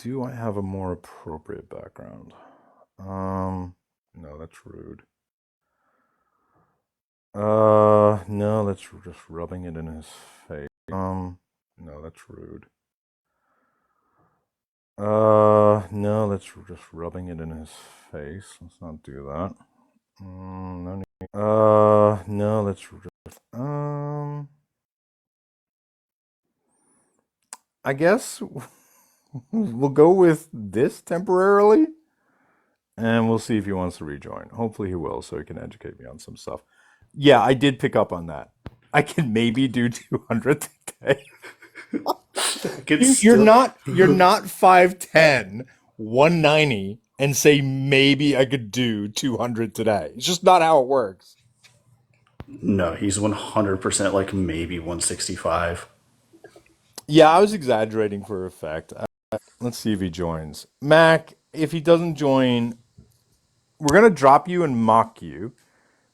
do I have a more appropriate background? No, that's rude. No, that's just rubbing it in his face. No, that's rude. No, that's just rubbing it in his face. Let's not do that. No need. No, that's just, I guess we'll go with this temporarily, and we'll see if he wants to rejoin. Hopefully he will, so he can educate me on some stuff. Yeah, I did pick up on that. I can maybe do 200 today. You're not 5'10", 190, and say maybe I could do 200 today. It's just not how it works. No, he's 100% like maybe 165. Yeah, I was exaggerating for effect. Let's see if he joins. Mac, if he doesn't join, we're gonna drop you and mock you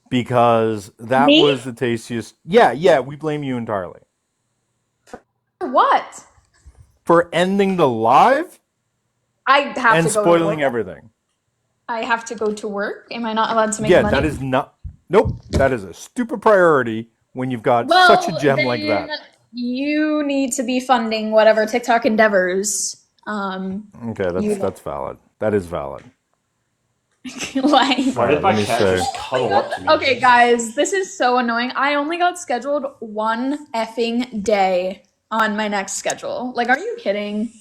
because that Me? was the tastiest. Yeah, we blame you entirely For what? for ending the live I have and to go to spoiling work. everything. I have to go to work. Am I not allowed to make Yeah, that money? is not. Nope, that is a stupid priority when you've got such a Well, gem like then that. you need to be funding whatever TikTok endeavors Okay, you that's valid. That is valid. like. All Why did right, my let me cat say. just cuddle up to me? Okay, guys, this is so annoying. I only got scheduled one effing day on my next schedule. Like, are you kidding?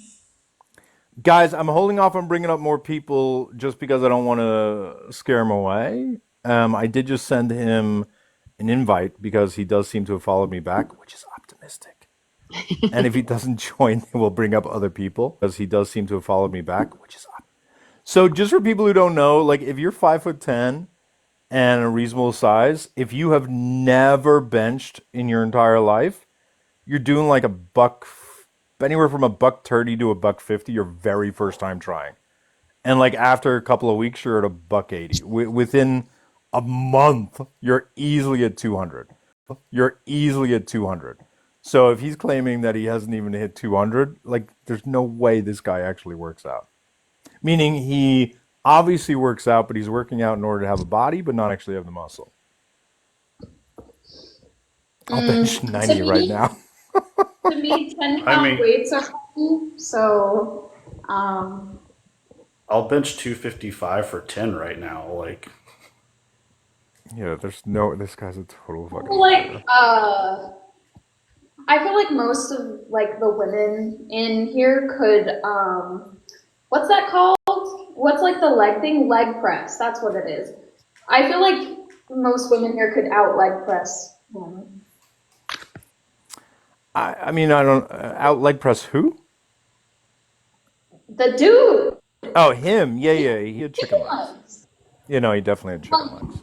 Guys, I'm holding off on bringing up more people just because I don't want to scare him away. I did just send him an invite because he does seem to have followed me back, which is optimistic. And if he doesn't join, we'll bring up other people because he does seem to have followed me back, which is so. Just for people who don't know, like if you're 5'10" and a reasonable size, if you have never benched in your entire life, you're doing like a buck, anywhere from a buck 30 to a buck 50 your very first time trying. And like after a couple of weeks, you're at a buck 80. Within a month, you're easily at 200. You're easily at 200. So if he's claiming that he hasn't even hit 200, like there's no way this guy actually works out. Meaning he obviously works out, but he's working out in order to have a body, but not actually have the muscle. I'll bench To 90 right me, now. to me, 10 I pound mean, weights are heavy, so I'll bench 255 for 10 right now. Like, Yeah, this guy's a total fucking like liar. I feel like most of like the women in here could what's that called? What's like the leg thing? Leg press. That's what it is. I feel like most women here could out leg press him. I mean, I don't out leg press who? The dude, Oh, him. Yeah. He had chicken chicken legs. legs. You know, he definitely had chicken legs.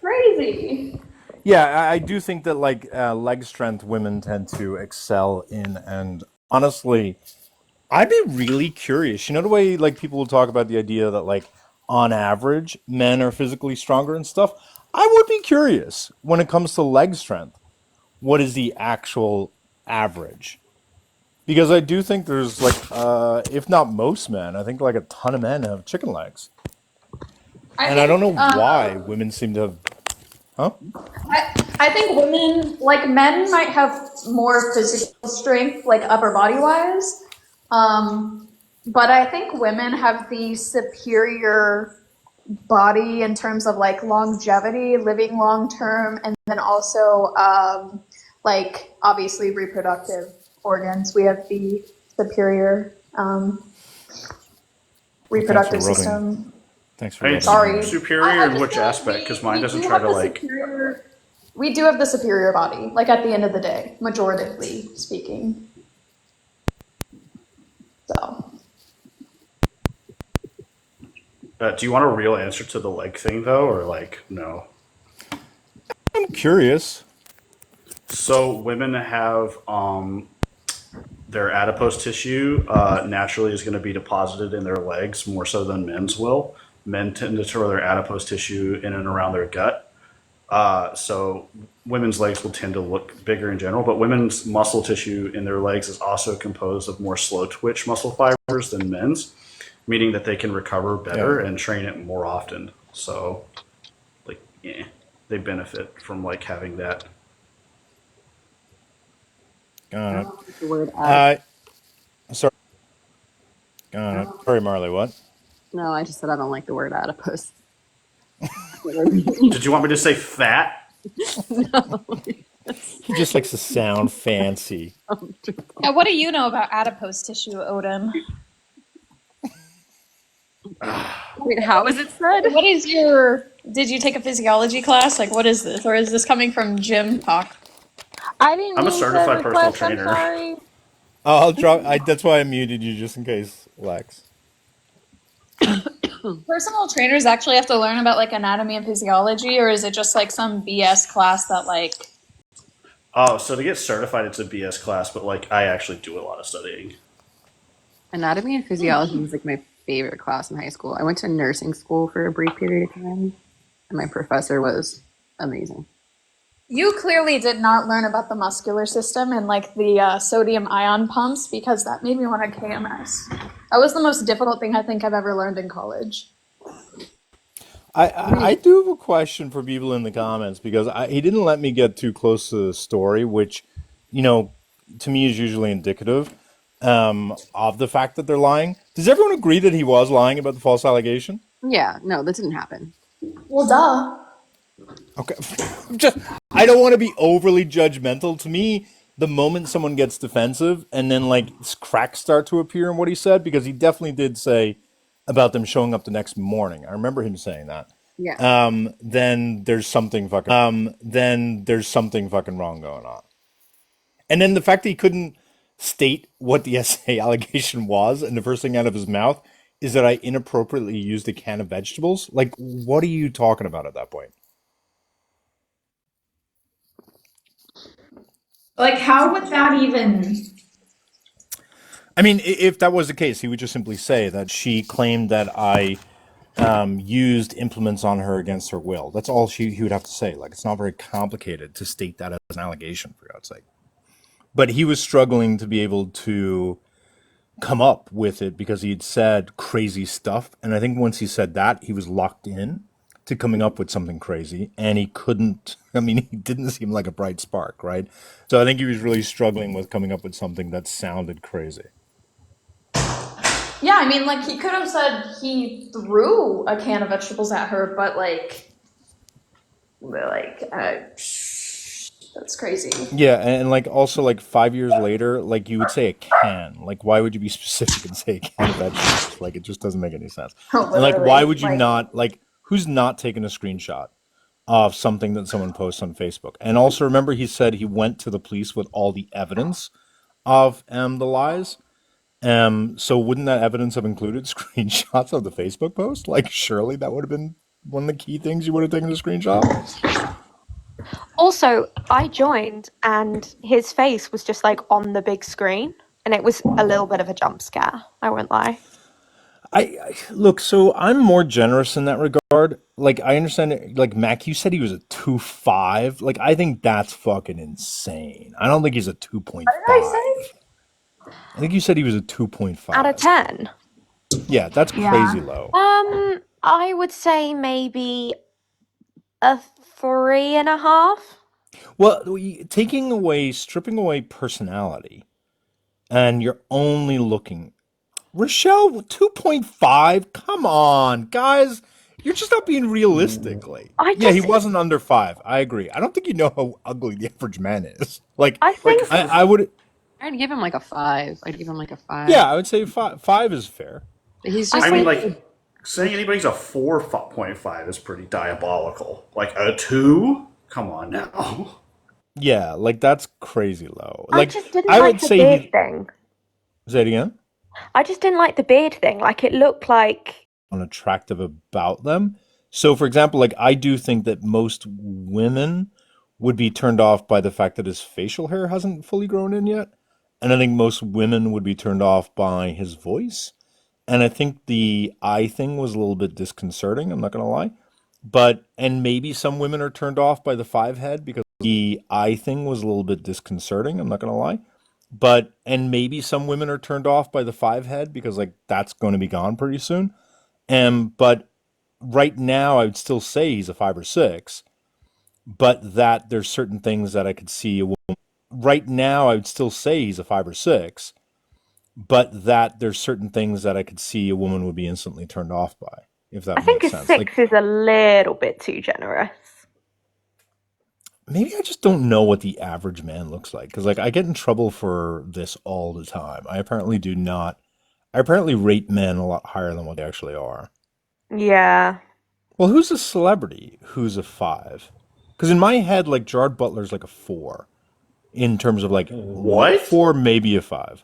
Crazy. Yeah, I do think that like leg strength women tend to excel in, and honestly, I'd be really curious. You know the way like people will talk about the idea that like on average men are physically stronger and stuff. I would be curious when it comes to leg strength. What is the actual average? Because I do think there's like, if not most men, I think like a ton of men have chicken legs, I and I don't think know why women seem to have. Huh? I think women, like men, might have more physical strength, like upper body wise. But I think women have the superior body in terms of like longevity, living long term, and then also like obviously reproductive organs. We have the superior Well, thanks for reproductive rubbing. system. Thanks for I mean, rubbing that Sorry, in. superior I in just which feel like aspect? Because mine we doesn't do try have to the like. superior. We do have the superior body, like at the end of the day, majoritively speaking. So Do you want a real answer to the leg thing though, or like no? I'm curious. So women have their adipose tissue naturally is going to be deposited in their legs more so than men's will. Men tend to store their adipose tissue in and around their gut. So women's legs will tend to look bigger in general, but women's muscle tissue in their legs is also composed of more slow twitch muscle fibers than men's, meaning that they can recover Yeah. better and train it more often. So, like, yeah, they benefit from like having that. I Got it. don't like the word Uh, sorry. Got it. Sorry, Marley. What? no, I just said I don't like the word adipose. Did you want me to say fat? No. He just likes to sound fancy. Now, what do you know about adipose tissue, Odin? Wait, how is it said? What is your? Did you take a physiology class? Like, what is this, or is this coming from gym talk? I didn't I'm a mean to certified personal request. I'm trainer. sorry. I'll drop. That's why I muted you just in case, Lex. Personal trainers actually have to learn about like anatomy and physiology, or is it just like some BS class that like? Oh, so to get certified, it's a BS class, but like I actually do a lot of studying. Anatomy and physiology was like my favorite class in high school. I went to nursing school for a brief period of time, and my professor was amazing. You clearly did not learn about the muscular system and like the sodium ion pumps because that made me want a KMS. That was the most difficult thing I think I've ever learned in college. I do have a question for people in the comments because he didn't let me get too close to the story, which, you know, to me is usually indicative of the fact that they're lying. Does everyone agree that he was lying about the false allegation? Yeah, no, that didn't happen. Well, duh. Okay. Just, I don't want to be overly judgmental. To me, the moment someone gets defensive and then like cracks start to appear in what he said, because he definitely did say about them showing up the next morning. I remember him saying that. Yeah. Then there's something fucking wrong going on. And then the fact that he couldn't state what the essay allegation was, and the first thing out of his mouth is that I inappropriately used a can of vegetables. Like, what are you talking about at that point? Like, how would that even? I mean, if that was the case, he would just simply say that she claimed that I used implements on her against her will. That's all he would have to say. Like, it's not very complicated to state that as an allegation, for God's sake. But he was struggling to be able to come up with it because he had said crazy stuff. And I think once he said that, he was locked in to coming up with something crazy. And he couldn't, I mean, he didn't seem like a bright spark, right? So I think he was really struggling with coming up with something that sounded crazy. Yeah, I mean, like he could have said he threw a can of vegetables at her, but that's crazy. Yeah, and like also like 5 years later, like you would say a can. Like why would you be specific and say a can of vegetables? Like it just doesn't make any sense. Oh, And like why literally. would you not like who's not taking a screenshot of something that someone posts on Facebook? And also remember he said he went to the police with all the evidence of the lies. So wouldn't that evidence have included screenshots of the Facebook post? Like surely that would have been one of the key things you would have taken a screenshot. Also, I joined and his face was just like on the big screen, and it was a little bit of a jump scare. I won't lie. I look, so I'm more generous in that regard. Like I understand it, like Mac, you said he was a 2.5. Like I think that's fucking insane. I don't think he's a 2.5. What did I say? I think you said he was a Out of 2.5. 10, Yeah, that's crazy low. I would say maybe a 3.5. Well, stripping away personality, and you're only looking Rochelle 2.5. Come on, guys. You're just not being realistically. I Yeah, he just, wasn't under 5. I agree. I don't think you know how ugly the average man is. Like, I think, I would, I'd give him like a 5. I'd give him like a 5. yeah, I would say 5. 5 is fair. He's I just I mean, think, like saying anybody's a 4.5 is pretty diabolical. Like a 2? Come on now. Yeah, like that's crazy low. I Like, just didn't I would like the say beard he. thing. Say it again. I just didn't like the beard thing. Like it looked like, Unattractive about them. So, for example, like I do think that most women would be turned off by the fact that his facial hair hasn't fully grown in yet. And I think most women would be turned off by his voice. And I think the eye thing was a little bit disconcerting, I'm not going to lie. and maybe some women are turned off by the five head because the eye thing was a little bit disconcerting. I'm not gonna lie. And maybe some women are turned off by the five head because like that's going to be gone pretty soon. But right now, I would still say he's a 5 or 6. But that there's certain things that I could see a woman. Right now, I would still say he's a 5 or 6. But that there's certain things that I could see a woman would be instantly turned off by, if I that think makes a sense. Like 6 is a little bit too generous. maybe I just don't know what the average man looks like because like I get in trouble for this all the time. I apparently do not. I apparently rate men a lot higher than what they actually are. Yeah. Well, who's a celebrity who's a 5? Because in my head, like Gerard Butler's like a 4 in terms of like What? 4, maybe a 5.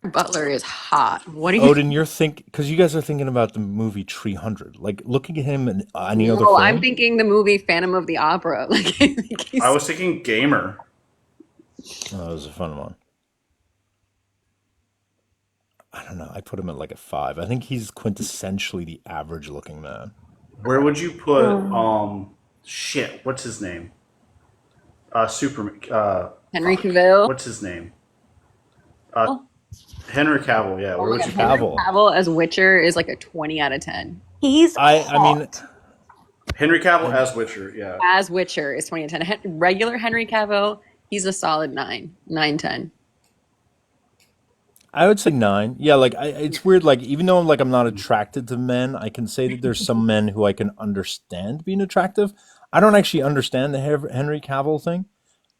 Butler is hot. What do you? Odin, you're think because you guys are thinking about the movie 300. Like looking at him in any other No, I'm film. thinking the movie Phantom of the Opera. Like, I think he's I was thinking gamer. Oh, that was a fun one. I don't know. I put him at like a 5. I think he's quintessentially the average looking man. Where would you put shit? What's his name? Superman. Henry Cavill. What's his name? Oh, Henry Cavill. Yeah. oh Where my would God, you? Henry Cavill. Cavill as Witcher is like a 20 out of 10. He's I mean, hot. Henry Cavill as Witcher. Yeah. As Witcher is 20 out of 10. Regular Henry Cavill, he's a solid 9, 9, 10. I would say 9. Yeah, like it's weird. Like even though I'm not attracted to men, I can say that there's some men who I can understand being attractive. I don't actually understand the Henry Cavill thing.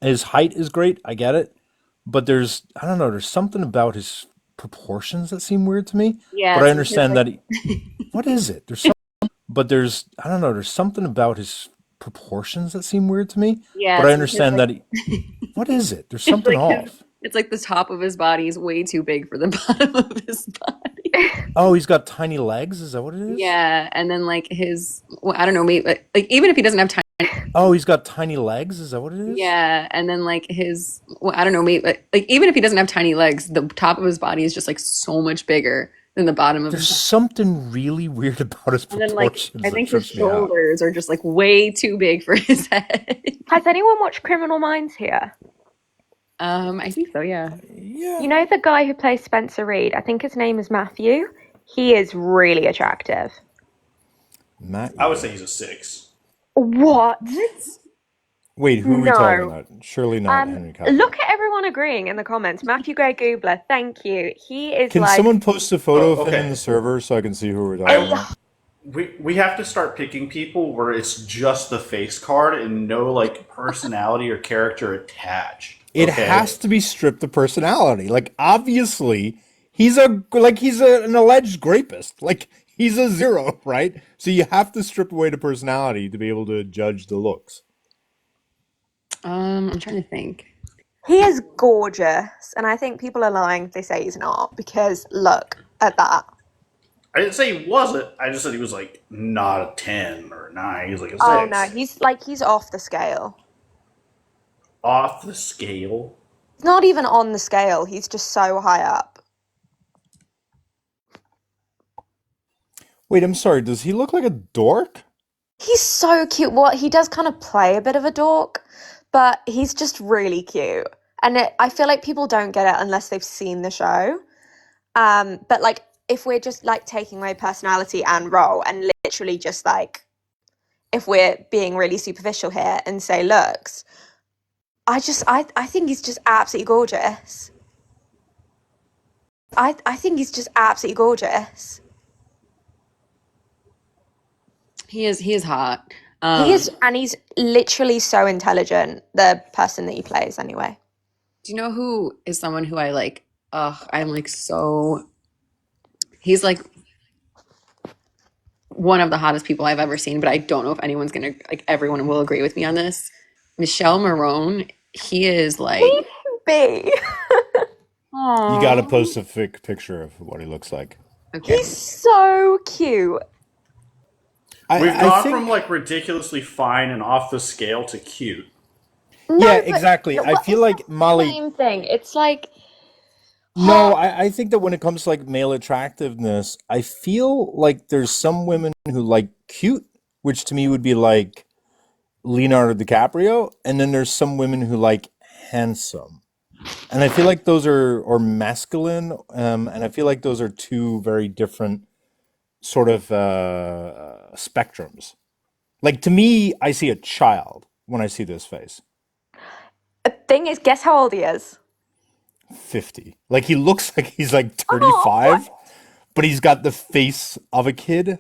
His height is great. I get it, but I don't know. There's something about his proportions that seem weird to me. Yeah, But I it's because understand like that. What is it? I don't know. There's something about his proportions that seem weird to me. yeah, But I it's because understand like that. What is it? There's it's something like his, off. it's like the top of his body is way too big for the bottom of his body. Oh, he's got tiny legs. Is that what it is? Yeah, and then like his, well, I don't know, maybe like even if he doesn't have time. Oh, he's got tiny legs. Is that what it is? Yeah, and then like his, well, I don't know, maybe like even if he doesn't have tiny legs, the top of his body is just like so much bigger than the bottom of There's his body. something really weird about his And then like proportions I that think his trips me out. shoulders are just like way too big for his head. Has anyone watched Criminal Minds here? I think so, yeah. Yeah. You know the guy who plays Spencer Reed? I think his name is Matthew. He is really attractive. Matt. I would say he's a 6. What? Wait, who are we talking No. about? Surely not Henry Cavill. Look at everyone agreeing in the comments. Matthew Gray Goobler, thank you. He is Can like someone post a photo Oh, of him okay. in the server so I can see who we're talking about? We have to start picking people where it's just the face card and no like personality or character attached. It Okay. has to be stripped of personality. Like obviously, he's an alleged rapist. Like he's a 0, right? So you have to strip away the personality to be able to judge the looks. I'm trying to think. he is gorgeous, and I think people are lying if they say he's not because look at that. I didn't say he wasn't. I just said he was like not a 10 or a 9. He was like a 6. Oh no, he's off the scale. Off the scale. He's not even on the scale. He's just so high up. Wait, I'm sorry. Does he look like a dork? He's so cute. What he does kind of play a bit of a dork, but he's just really cute. And I feel like people don't get it unless they've seen the show. But like if we're just like taking away personality and role and literally just like if we're being really superficial here and say looks, I think he's just absolutely gorgeous. I think he's just absolutely gorgeous. He is hot. He is, and he's literally so intelligent, the person that he plays anyway. Do you know who is someone who I like? I'm like so. He's like one of the hottest people I've ever seen, but I don't know if anyone's gonna like. Everyone will agree with me on this. Michelle Marone. He is like. Leave him be. You got to post a picture of what he looks like. Okay. He's so cute. We've I gone think, from like ridiculously fine and off the scale to cute. No, yeah, but exactly. I what- feel it's like not the Molly. same thing. It's like No, I think that when it comes to like male attractiveness, I feel like there's some women who like cute which to me would be like Leonardo DiCaprio, and then there's some women who like handsome. And I feel like those are, or masculine, and I feel like those are two very different sort of spectrums. Like to me, I see a child when I see this face. The thing is, guess how old he is? 50. Like he looks like he's like Oh, 35, but he's got the face of a kid.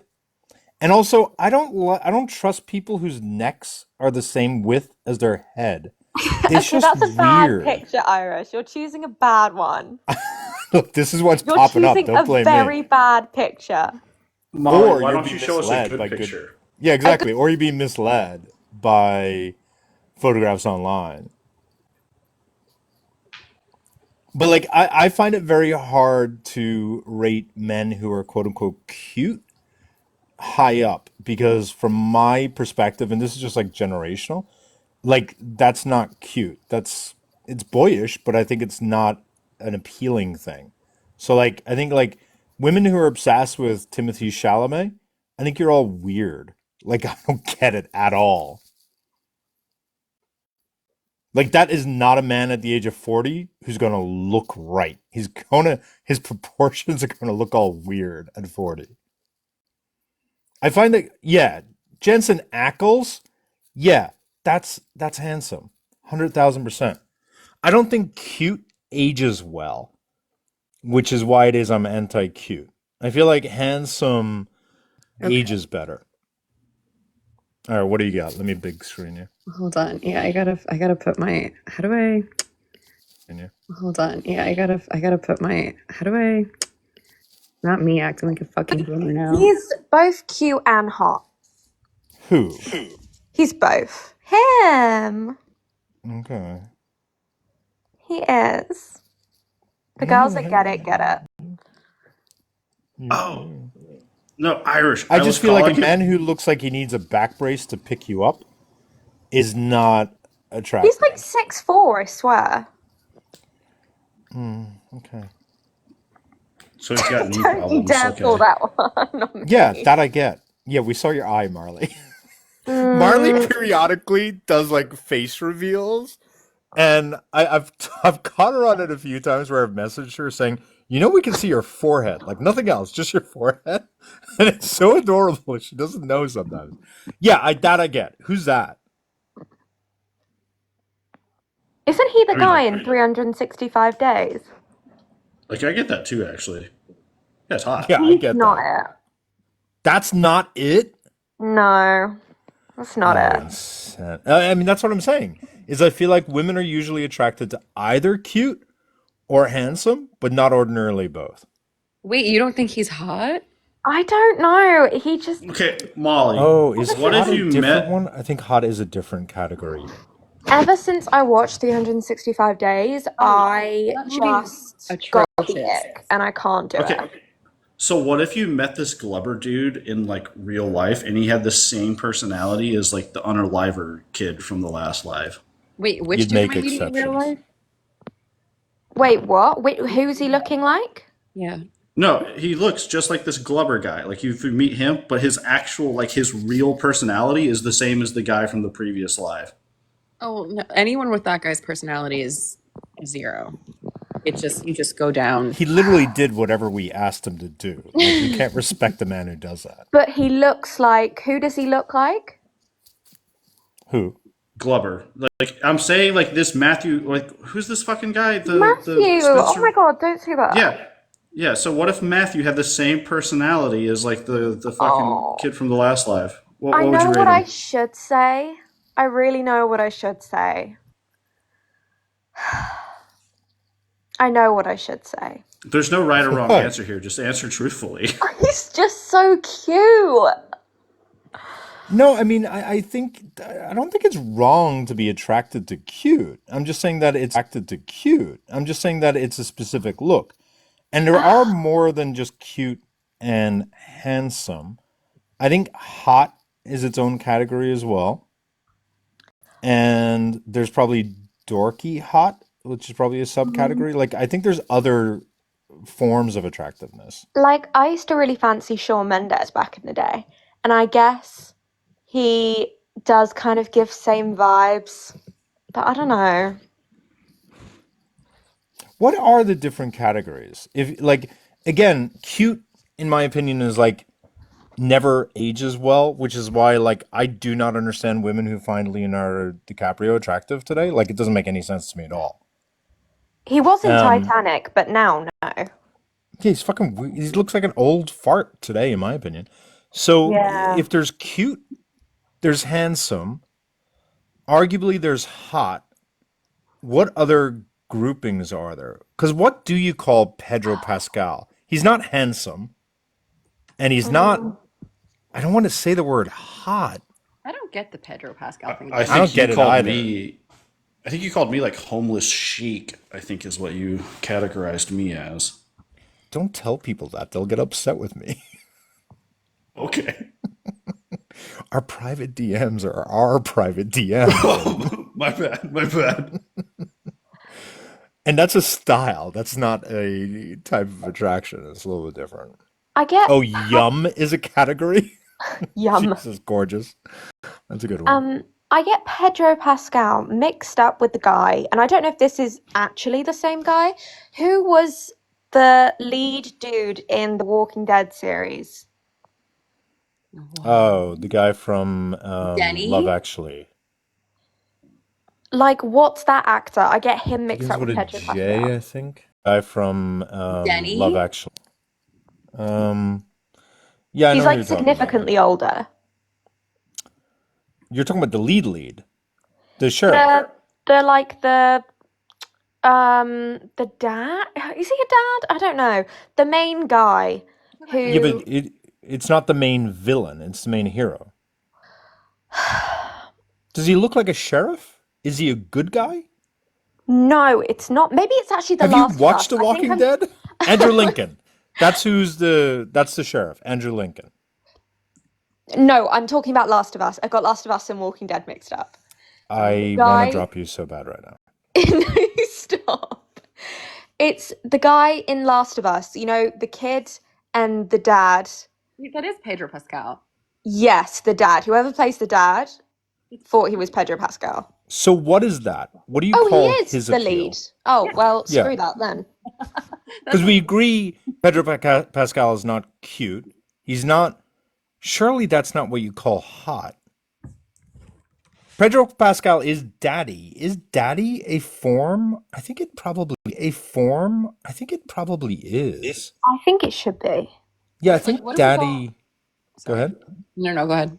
And also, I don't trust people whose necks are the same width as their head. It's okay, just that's a bad weird. picture, Iris. You're choosing a bad one. Look, this is what's You're popping up. choosing Don't a blame me. very bad picture. Molly, Or why you're don't you being show us a misled good by good. picture? Yeah, I exactly. Or you're being misled by photographs online. But like, I find it very hard to rate men who are quote unquote cute high up because from my perspective, and this is just like generational, like that's not cute. That's it's boyish, but I think it's not an appealing thing. So like I think like women who are obsessed with Timothy Chalamet, I think you're all weird. Like I don't get it at all. Like that is not a man at the age of 40 who's going to look right. His proportions are going to look all weird at 40. I find that yeah, Jensen Ackles, yeah, that's handsome. 100,000%. I don't think cute ages well, which is why it is I'm anti-cute. I feel like handsome Okay, ages better. All right, what do you got? Let me big screen you. hold on. Yeah, I gotta put my. How do I? Screen you. Hold on. Yeah, I gotta put my. How do I? Not me acting like a fucking boomer now. He's both cute and hot. Who? He's both. Him. Okay. He is. The girls that get it, get it. Oh, no, Irish. I I was just feel like calling a man him. who looks like he needs a back brace to pick you up is not He's like attractive. 6'4", I swear. Okay. So he's got knee Don't you problems. dare pull Okay. that one on Yeah, me. that I get. Yeah, we saw your eye, Marley. Marley Mm, periodically does like face reveals, and I've caught her on it a few times where I've messaged her saying, "You know, we can see your forehead, like nothing else, just your forehead," and it's so adorable. She doesn't know sometimes. Yeah, I get. Who's that? isn't he the I mean, guy in 365 days? like I get that too. Actually, yeah, it's hot. Yeah, I He's get not that. it. That's not it. No, that's not Oh, it. insane. I mean, that's what I'm saying. Is I feel like women are usually attracted to either cute or handsome, but not ordinarily both. Wait, you don't think he's hot? I don't know. He just Okay, Molly, Oh, is what hot if a you different met? one? I think hot is a different category. ever since I watched 365 days, I That movie's just got the atrocious. ick and I can't do Okay, it. so what if you met this Glubber dude in like real life, and he had the same personality as like the unaliver kid from the last live? Wait, which You'd dude am make I meeting in real exceptions. life? Wait, what? Wait, who's he looking like? Yeah. No, he looks just like this Glubber guy. Like you meet him, but his actual, like his real personality is the same as the guy from the previous live. Oh, no, anyone with that guy's personality is zero. It just you just go down. He literally did whatever we asked him to do. Like we can't respect a man who does that. But he looks like, who does he look like? Who? Glubber. Like I'm saying, like this Matthew. Like who's this fucking guy? The Matthew. Oh my Spencer. God, don't say that. Yeah, yeah. So what if Matthew had the same personality as like the fucking Oh, kid from the last live? I What would you know rate what I him? should say. I really know what I should say. I know what I should say. There's no right or wrong What? answer here. Just answer truthfully. He's just so cute. No, I mean, I don't think it's wrong to be attracted to cute. I'm just saying that it's attracted to cute. I'm just saying that it's a specific look. And there are more than just cute and handsome. I think hot is its own category as well. And there's probably dorky hot, which is probably a subcategory. Like I think there's other forms of attractiveness. Like, I used to really fancy Shawn Mendes back in the day. And I guess he does kind of give same vibes, but I don't know. What are the different categories? If like again, cute in my opinion is like never ages well, which is why like I do not understand women who find Leonardo DiCaprio attractive today. Like it doesn't make any sense to me at all. He was in Um, Titanic, but now no. yeah, he's fucking. He looks like an old fart today, in my opinion. So Yeah. if there's cute, there's handsome. Arguably, there's hot. What other groupings are there? Because what do you call Pedro Pascal? He's not handsome, and he's not. Mm. I don't want to say the word hot. I don't get the Pedro Pascal thing I though. I don't think you get it called either. me. I think you called me like homeless chic. I think is what you categorized me as. Don't tell people that; they'll get upset with me. Okay. Our private DMs are our private DMs, My bad. My bad. and that's a style. That's not a type of attraction. It's a little bit different. I get Oh, yum is a category. yum. Jesus, gorgeous. That's a good one. I get Pedro Pascal mixed up with the guy, and I don't know if this is actually the same guy, who was the lead dude in the Walking Dead series. Oh, the guy from Love Denny? Actually. Like, what's that actor? I get him mixed Begins up with with a Pedro J, Pascal. I think. Guy from Love Denny? Actually. Um, yeah, I He's know who like you're talking about. significantly older. You're talking about the lead, the sheriff. The like the dad. Is he a dad? I don't know. The main guy Yeah, but who it's not the main villain. It's the main hero. Does he look like a sheriff? Is he a good guy? no, it's not. Maybe it's actually The Have you Last of watched Us. The I think Walking I'm Dead? Andrew Lincoln. That's the sheriff, Andrew Lincoln. No, I'm talking about Last of Us. I got Last of Us and Walking Dead mixed up. The I want to guy drop you so bad right now. no, stop. It's the guy in Last of Us, the kid and the dad. That is Pedro Pascal. Yes, the dad. Whoever plays the dad thought he was Pedro Pascal. So what is that? What do you Oh, he call is his the lead. appeal? Oh, well, Yeah, screw that then. because we agree Pedro Pascal is not cute. He's not. Surely that's not what you call hot. Pedro Pascal is daddy. Is daddy a form? I think it probably is. I think it should be. Yeah, I Like, think what do we call? daddy. Go Sorry. ahead. No, go ahead.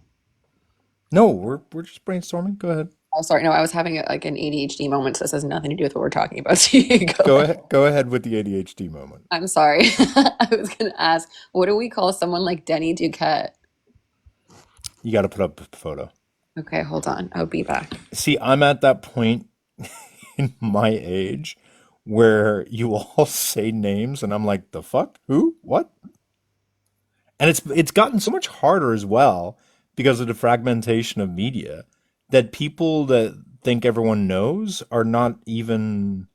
No, we're just brainstorming. Go ahead. Oh, sorry. No, I was having like an ADHD moment, so this has nothing to do with what we're talking about. So you go Go ahead. ahead. Go ahead with the ADHD moment. I'm sorry. I was gonna ask, what do we call someone like Denny Duquette? You got to put up a photo. Okay, hold on. I'll be back. See, I'm at that point in my age where you all say names and I'm like, the fuck? Who? What? And it's gotten so much harder as well because of the fragmentation of media that people that think everyone knows are not even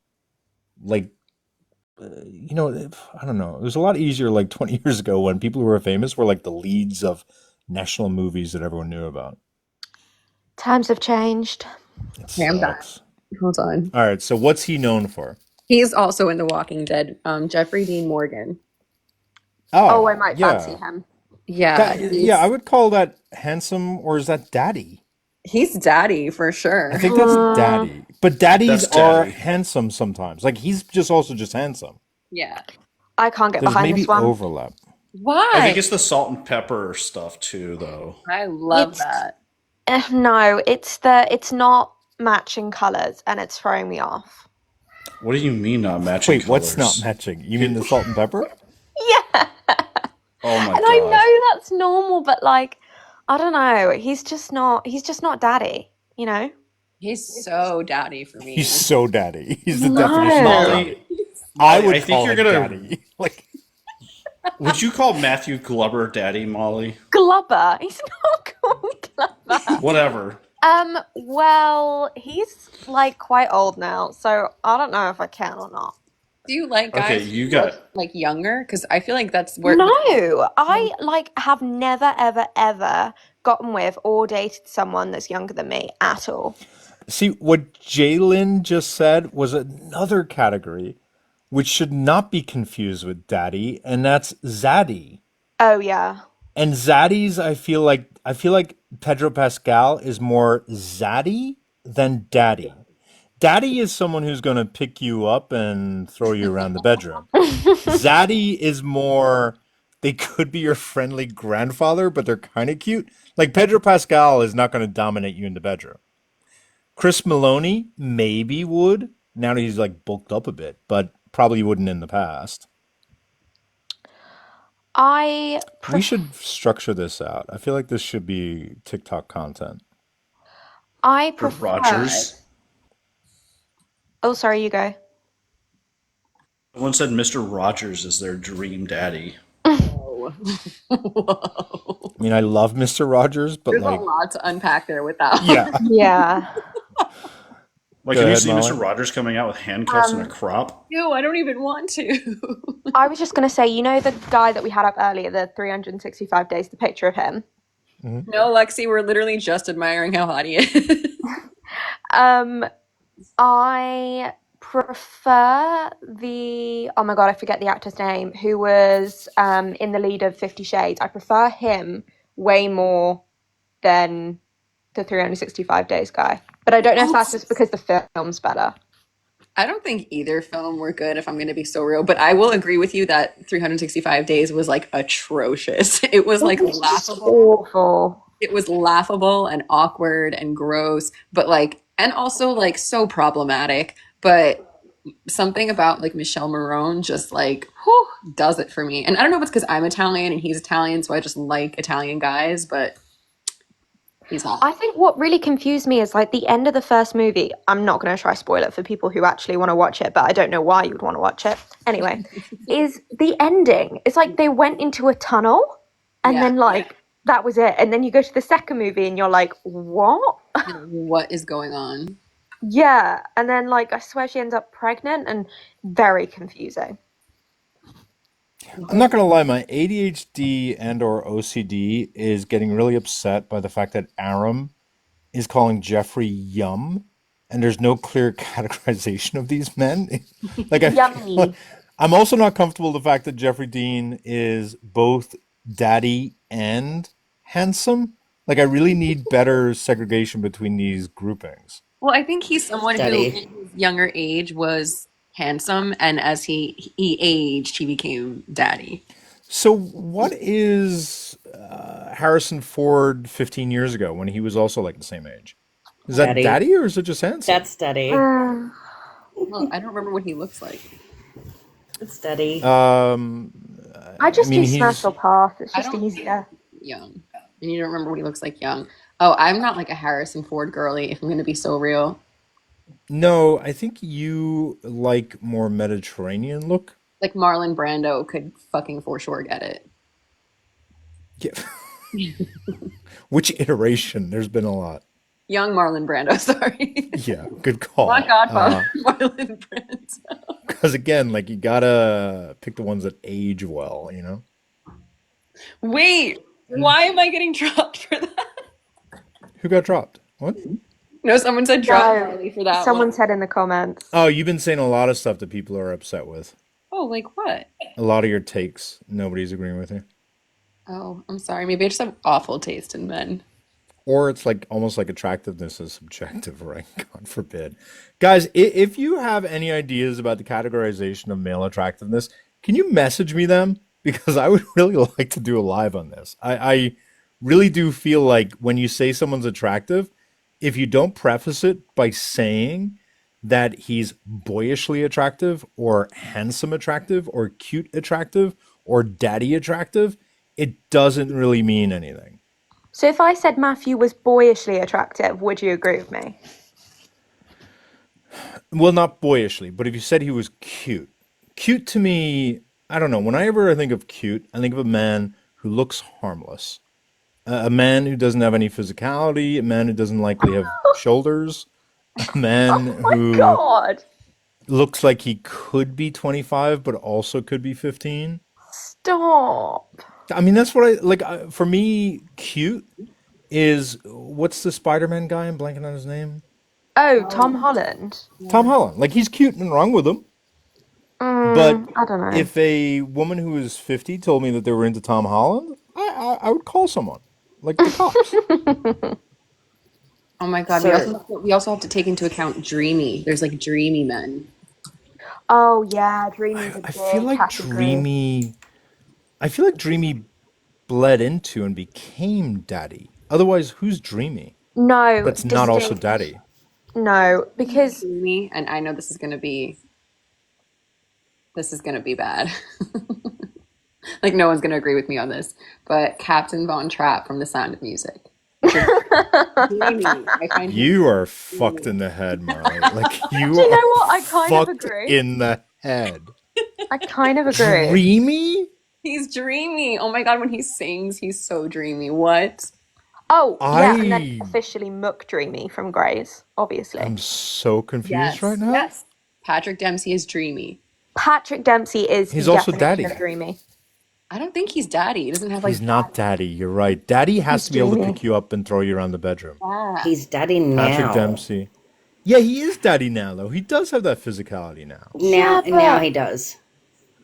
like I don't know. It was a lot easier like 20 years ago when people who were famous were like the leads of national movies that everyone knew about. Times have changed. It Okay, I'm back. sucks. Hold on. All right, so what's he known for? He's also in The Walking Dead. Jeffrey Dean Morgan. Oh, I Oh, might fancy yeah. him. Yeah, Yeah, I would call that handsome, or is that daddy? he's daddy for I sure. think that's daddy. But daddies That's are daddy. handsome sometimes. Like he's just also just handsome. Yeah. I can't get There's behind this maybe one. overlap. I think Why? it's the salt and pepper stuff too, though. I love It's that. no, it's not matching colors and it's throwing me off. What do you mean not matching Wait, what's not colors? matching? You mean the salt and pepper? Yeah. Oh my And I god. know that's normal, but like, I don't know. He's just not daddy. He's so daddy for He's me. so daddy. He's the definition of No. daddy. Molly, I Molly, I would think call you're him gonna. daddy. Like Would you call Matthew Glover daddy, Molly? Glubber. He's not called Glubber. Whatever. Well, he's like quite old now, so I don't know if I can or not. Do you like Okay, guys you who look got. like younger? Because I feel like that's where No, the I like have never, ever, ever gotten with or dated someone that's younger than me at all. See, what Jalen just said was another category which should not be confused with daddy, and that's zaddy. Oh yeah. And zaddies, I feel like Pedro Pascal is more zaddy than daddy. Daddy is someone who's going to pick you up and throw you around the bedroom. Zaddy is more, they could be your friendly grandfather, but they're kind of cute. Like Pedro Pascal is not going to dominate you in the bedroom. Chris Maloney maybe would, now that he's like bulked up a bit, but probably wouldn't in the past. I We pref should structure this out. I feel like this should be TikTok content. I For prefer. Rogers. Oh, sorry, you go. Someone said Mr. Rogers is their dream daddy. whoa. Whoa. I mean, I love Mr. Rogers, but There's a like, lot to unpack there with that yeah. one. Yeah. Like, Go can you ahead, see Mr. Molly. Rogers coming out with handcuffs and a Um, crop? Ew, I don't even want to. I was just gonna say, you know the guy that we had up earlier, the 365 days, the picture of him. Mhm. No, Lexi, we're literally just admiring how hot he is. Um, I prefer oh my God, I forget the actor's name, who was in the lead of 50 Shades. I prefer him way more than the 365 Days guy. But I don't know if that's just because the film's better. I don't think either film were good, if I'm going to be so real, but I will agree with you that 365 Days was like atrocious. It was It like was just laughable. awful. It was laughable and awkward and gross, but like, and also like so problematic. But something about like Michelle Marone just like whew, does it for me. And I don't know if it's because I'm Italian and he's Italian, so I just like Italian guys, but he's hot. I think what really confused me is like the end of the first movie. I'm not going to try spoil it for people who actually want to watch it, but I don't know why you would want to watch it. Anyway, is the ending. It's like they went into a tunnel and Yeah. then like that was it. And then you go to the second movie and you're like, what? What is going on? Yeah. And then like I swear she ends up pregnant and very confusing. I'm not gonna lie, my ADHD and or OCD is getting really upset by the fact that Aram is calling Jeffrey Yum, and there's no clear categorization of these men. Like I feel like Yummy. I'm also not comfortable with the fact that Jeffrey Dean is both daddy and handsome. Like I really need better segregation between these groupings. Well, I think he's someone who, Study. in his younger age, was handsome, and as he aged, he became daddy. So what is Harrison Ford 15 years ago when he was also like the same age? Is that Study. daddy or is it just handsome? That's study. Uh, Well, I don't remember what he looks like. It's study. Um, I I just mean, do Smash he's or Pass. It's I just don't easier. young, and you don't remember what he looks like young. Oh, I'm not like a Harrison Ford girly, if I'm going to be so real. no. I think you like more Mediterranean look. Like Marlon Brando could fucking for sure get it. Yeah. Which iteration? There's been a lot. Young Marlon Brando, sorry. Yeah, good Not call. Godfather, Marlon Brando. Because again, like you gotta pick the ones that age well, you know? Wait, why am I getting dropped for that? Who got dropped? What? No, someone said drop No, Marley for that one. someone said in the comments. Oh, you've been saying a lot of stuff that people are upset with. Oh, like what? A lot of your takes, nobody's agreeing with you. Oh, I'm sorry. Maybe I just have awful taste in men. Or it's like almost like attractiveness is subjective, right? God forbid. Guys, if you have any ideas about the categorization of male attractiveness, can you message me them? Because I would really like to do a live on this. I really do feel like when you say someone's attractive, if you don't preface it by saying that he's boyishly attractive or handsome attractive or cute attractive or daddy attractive, it doesn't really mean anything. So if I said Matthew was boyishly attractive, would you agree with me? Well, not boyishly, but if you said he was cute, cute to me, I don't know. Whenever I think of cute, I think of a man who looks harmless, a man who doesn't have any physicality, a man who doesn't likely have shoulders, a man My who God. looks like he could be 25, but also could be 15. Stop. I mean, that's what I like. For me, cute is what's the Spider-Man guy? I'm blanking on his name. Oh, Tom Oh, Holland. Tom yeah. Holland. Like he's cute and wrong with him. But I don't know. if a woman who is 50 told me that they were into Tom Holland, I would call someone, like the cops. Oh my God. So We also have to take into account dreamy. There's like dreamy men. Oh yeah, Dreamy's a I feel big like category. Dreamy bled into and became daddy. Otherwise, who's Dreamy? No, That's not also distinct. daddy. No, He's because dreamy, and I know this is gonna be bad. Like no one's gonna agree with me on this, but Captain Von Trapp from The Sound of Music. Just dreamy. I find him You are fucked dreamy. in the head, Marley. Like you do you are know what? I kind of fucked agree. in the head. I kind of agree. Dreamy? He's dreamy. Oh my God, when he sings, he's so dreamy. What? Oh yeah, and then I officially Muck Dreamy from Grays, obviously. am so confused right Yes, now. yes. Patrick Dempsey is dreamy. Patrick Dempsey is He's the also definition daddy. of dreamy. I don't think he's daddy. He doesn't have He's like not daddy. You're right. Daddy has He's to be able to pick dreamy. you up and throw you around the bedroom. that. he's daddy Patrick now. Dempsey. Yeah, he is daddy now, though. He does have that physicality now. Yeah, Now but he does.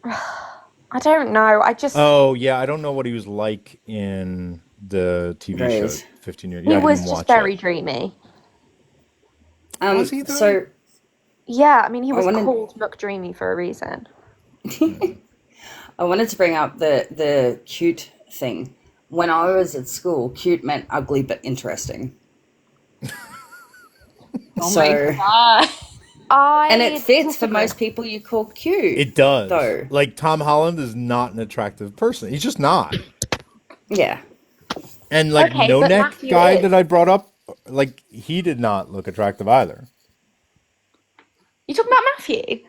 I don't know. I just Oh, yeah. I don't know what he was like in the TV show Grace. 15 years. he Yeah, I didn't was just watch it. very dreamy. Was he, though? So Yeah, I mean he I was wanted called Muck Dreamy for a reason. I wanted to bring up the cute thing. When I was at school, cute meant ugly but interesting. Oh my So God. and it I fits for disagree. most people you call cute, It does. though. Like, Tom Holland is not an attractive person. He's just not. Yeah. And, like, Okay, No but Neck Matthew guy is. that I brought up, like, he did not look attractive either. You talking about Matthew?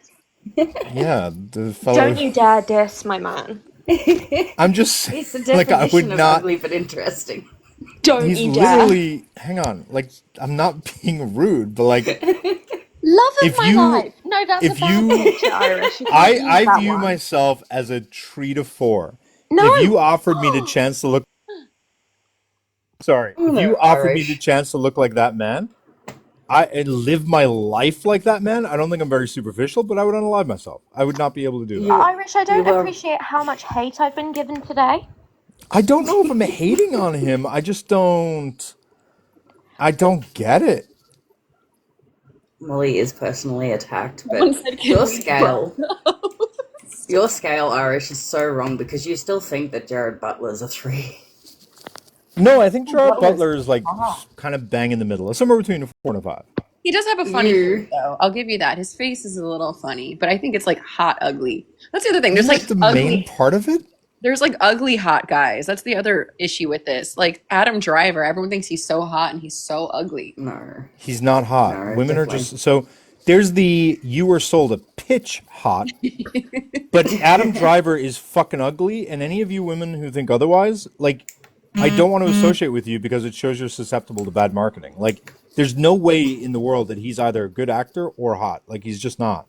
Yeah, the fellow. Don't you dare diss my man. I'm just saying, He's the like, I would definition of not. ugly but interesting. Don't He's you dare. literally. Hang on. Like, I'm not being rude, but, like, Love of if my you. life. No, that's a If bad you. picture, Irish. You can't use I that view one. myself as a 3 to 4. If No. you offered me the chance to look. Sorry. Oh, If you they're offered me the Irish. chance to look like that man, and live my life like that man, I don't think I'm very superficial, but I would unalive myself. I would not be able to do that. You Irish, I you don't were appreciate how much hate I've been given today. I don't know if I'm hating on him. I just don't. I don't get it. Molly is personally attacked, Someone but said, can your we burn scale your scale, Irish, is so wrong because you still think that Jared Butler's a 3. No, I think Gerard Butler's Butler is like hot. kind of bang in the middle, somewhere between a 4 and a 5. He does have a funny face, You though. I'll give you that. His face is a little funny, but I think it's like hot ugly. That's the other thing. Isn't that the main part of it? There's like ugly hot guys. That's the other issue with this. Like Adam Driver, everyone thinks he's so hot and he's so ugly. no. He's not hot. No, Women are definitely. just so. There's the you were sold a pitch hot, but Adam Driver is fucking ugly. And any of you women who think otherwise, like, I don't want to associate with you because it shows you're susceptible to bad marketing. Like, there's no way in the world that he's either a good actor or hot. Like, he's just not.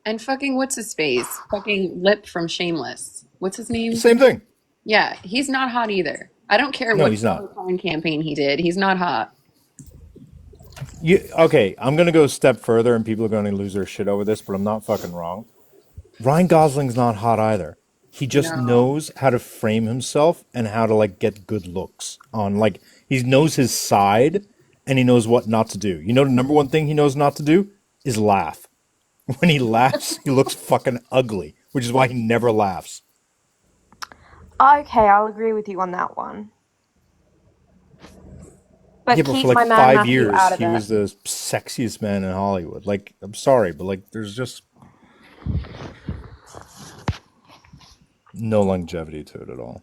And fucking what's his face? Fucking Lip from Shameless. What's his name? Same thing. Yeah, he's not hot either. I don't care No, what he's not. campaign he did. He's not hot. Okay, I'm gonna go a step further, and people are gonna lose their shit over this, but I'm not fucking wrong. Ryan Gosling's not hot either. He just No. knows how to frame himself and how to like get good looks on like he knows his side and he knows what not to do. You know the number one thing he knows not to do is laugh. When he laughs, he looks fucking ugly, which is why he never laughs. Okay, I'll agree with you on that one. Yeah, But but for keep like my man five Matthew years, out of he it. was the sexiest man in Hollywood. Like, I'm sorry, but like, there's just no longevity to it at all.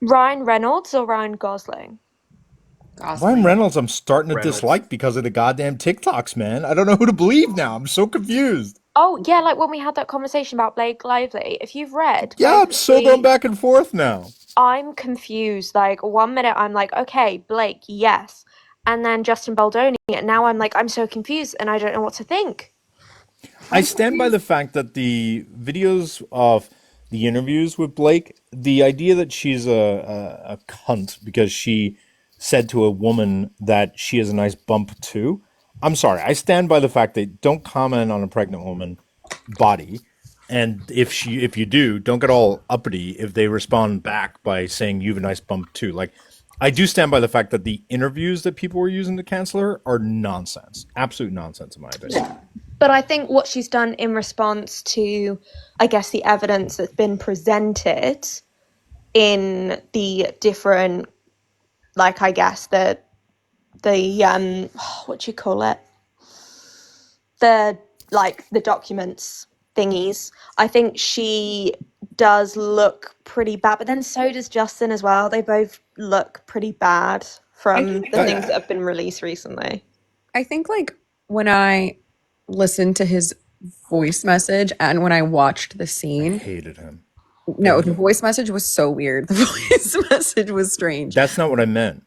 Ryan Reynolds or Ryan Gosling? Ryan Gosling. Reynolds, I'm starting to Reynolds. dislike because of the goddamn TikToks, man. I don't know who to believe now. I'm so confused. Oh, yeah, like when we had that conversation about Blake Lively. If you've read, Yeah, I'm so going basically, back and forth now. I'm confused. Like, one minute I'm like, okay, Blake, yes. And then Justin Baldoni, and now I'm like, I'm so confused and I don't know what to think. I stand by the fact that the videos of the interviews with Blake, the idea that she's a cunt because she said to a woman that she has a nice bump too. I'm sorry. I stand by the fact that don't comment on a pregnant woman body. And if you do, don't get all uppity if they respond back by saying you have a nice bump too. Like I do stand by the fact that the interviews that people were using to cancel her are nonsense. Absolute nonsense in my opinion. But I think what she's done in response to, I guess, the evidence that's been presented in the different, like, I guess, the what do you call it? The, like, the documents thingies. I think she does look pretty bad, but then so does Justin as well. They both look pretty bad from the things that have been released recently. I think like when I listened to his voice message and when I watched the scene, Hated him. no, the voice message was so weird. The voice message was strange. That's not what I meant.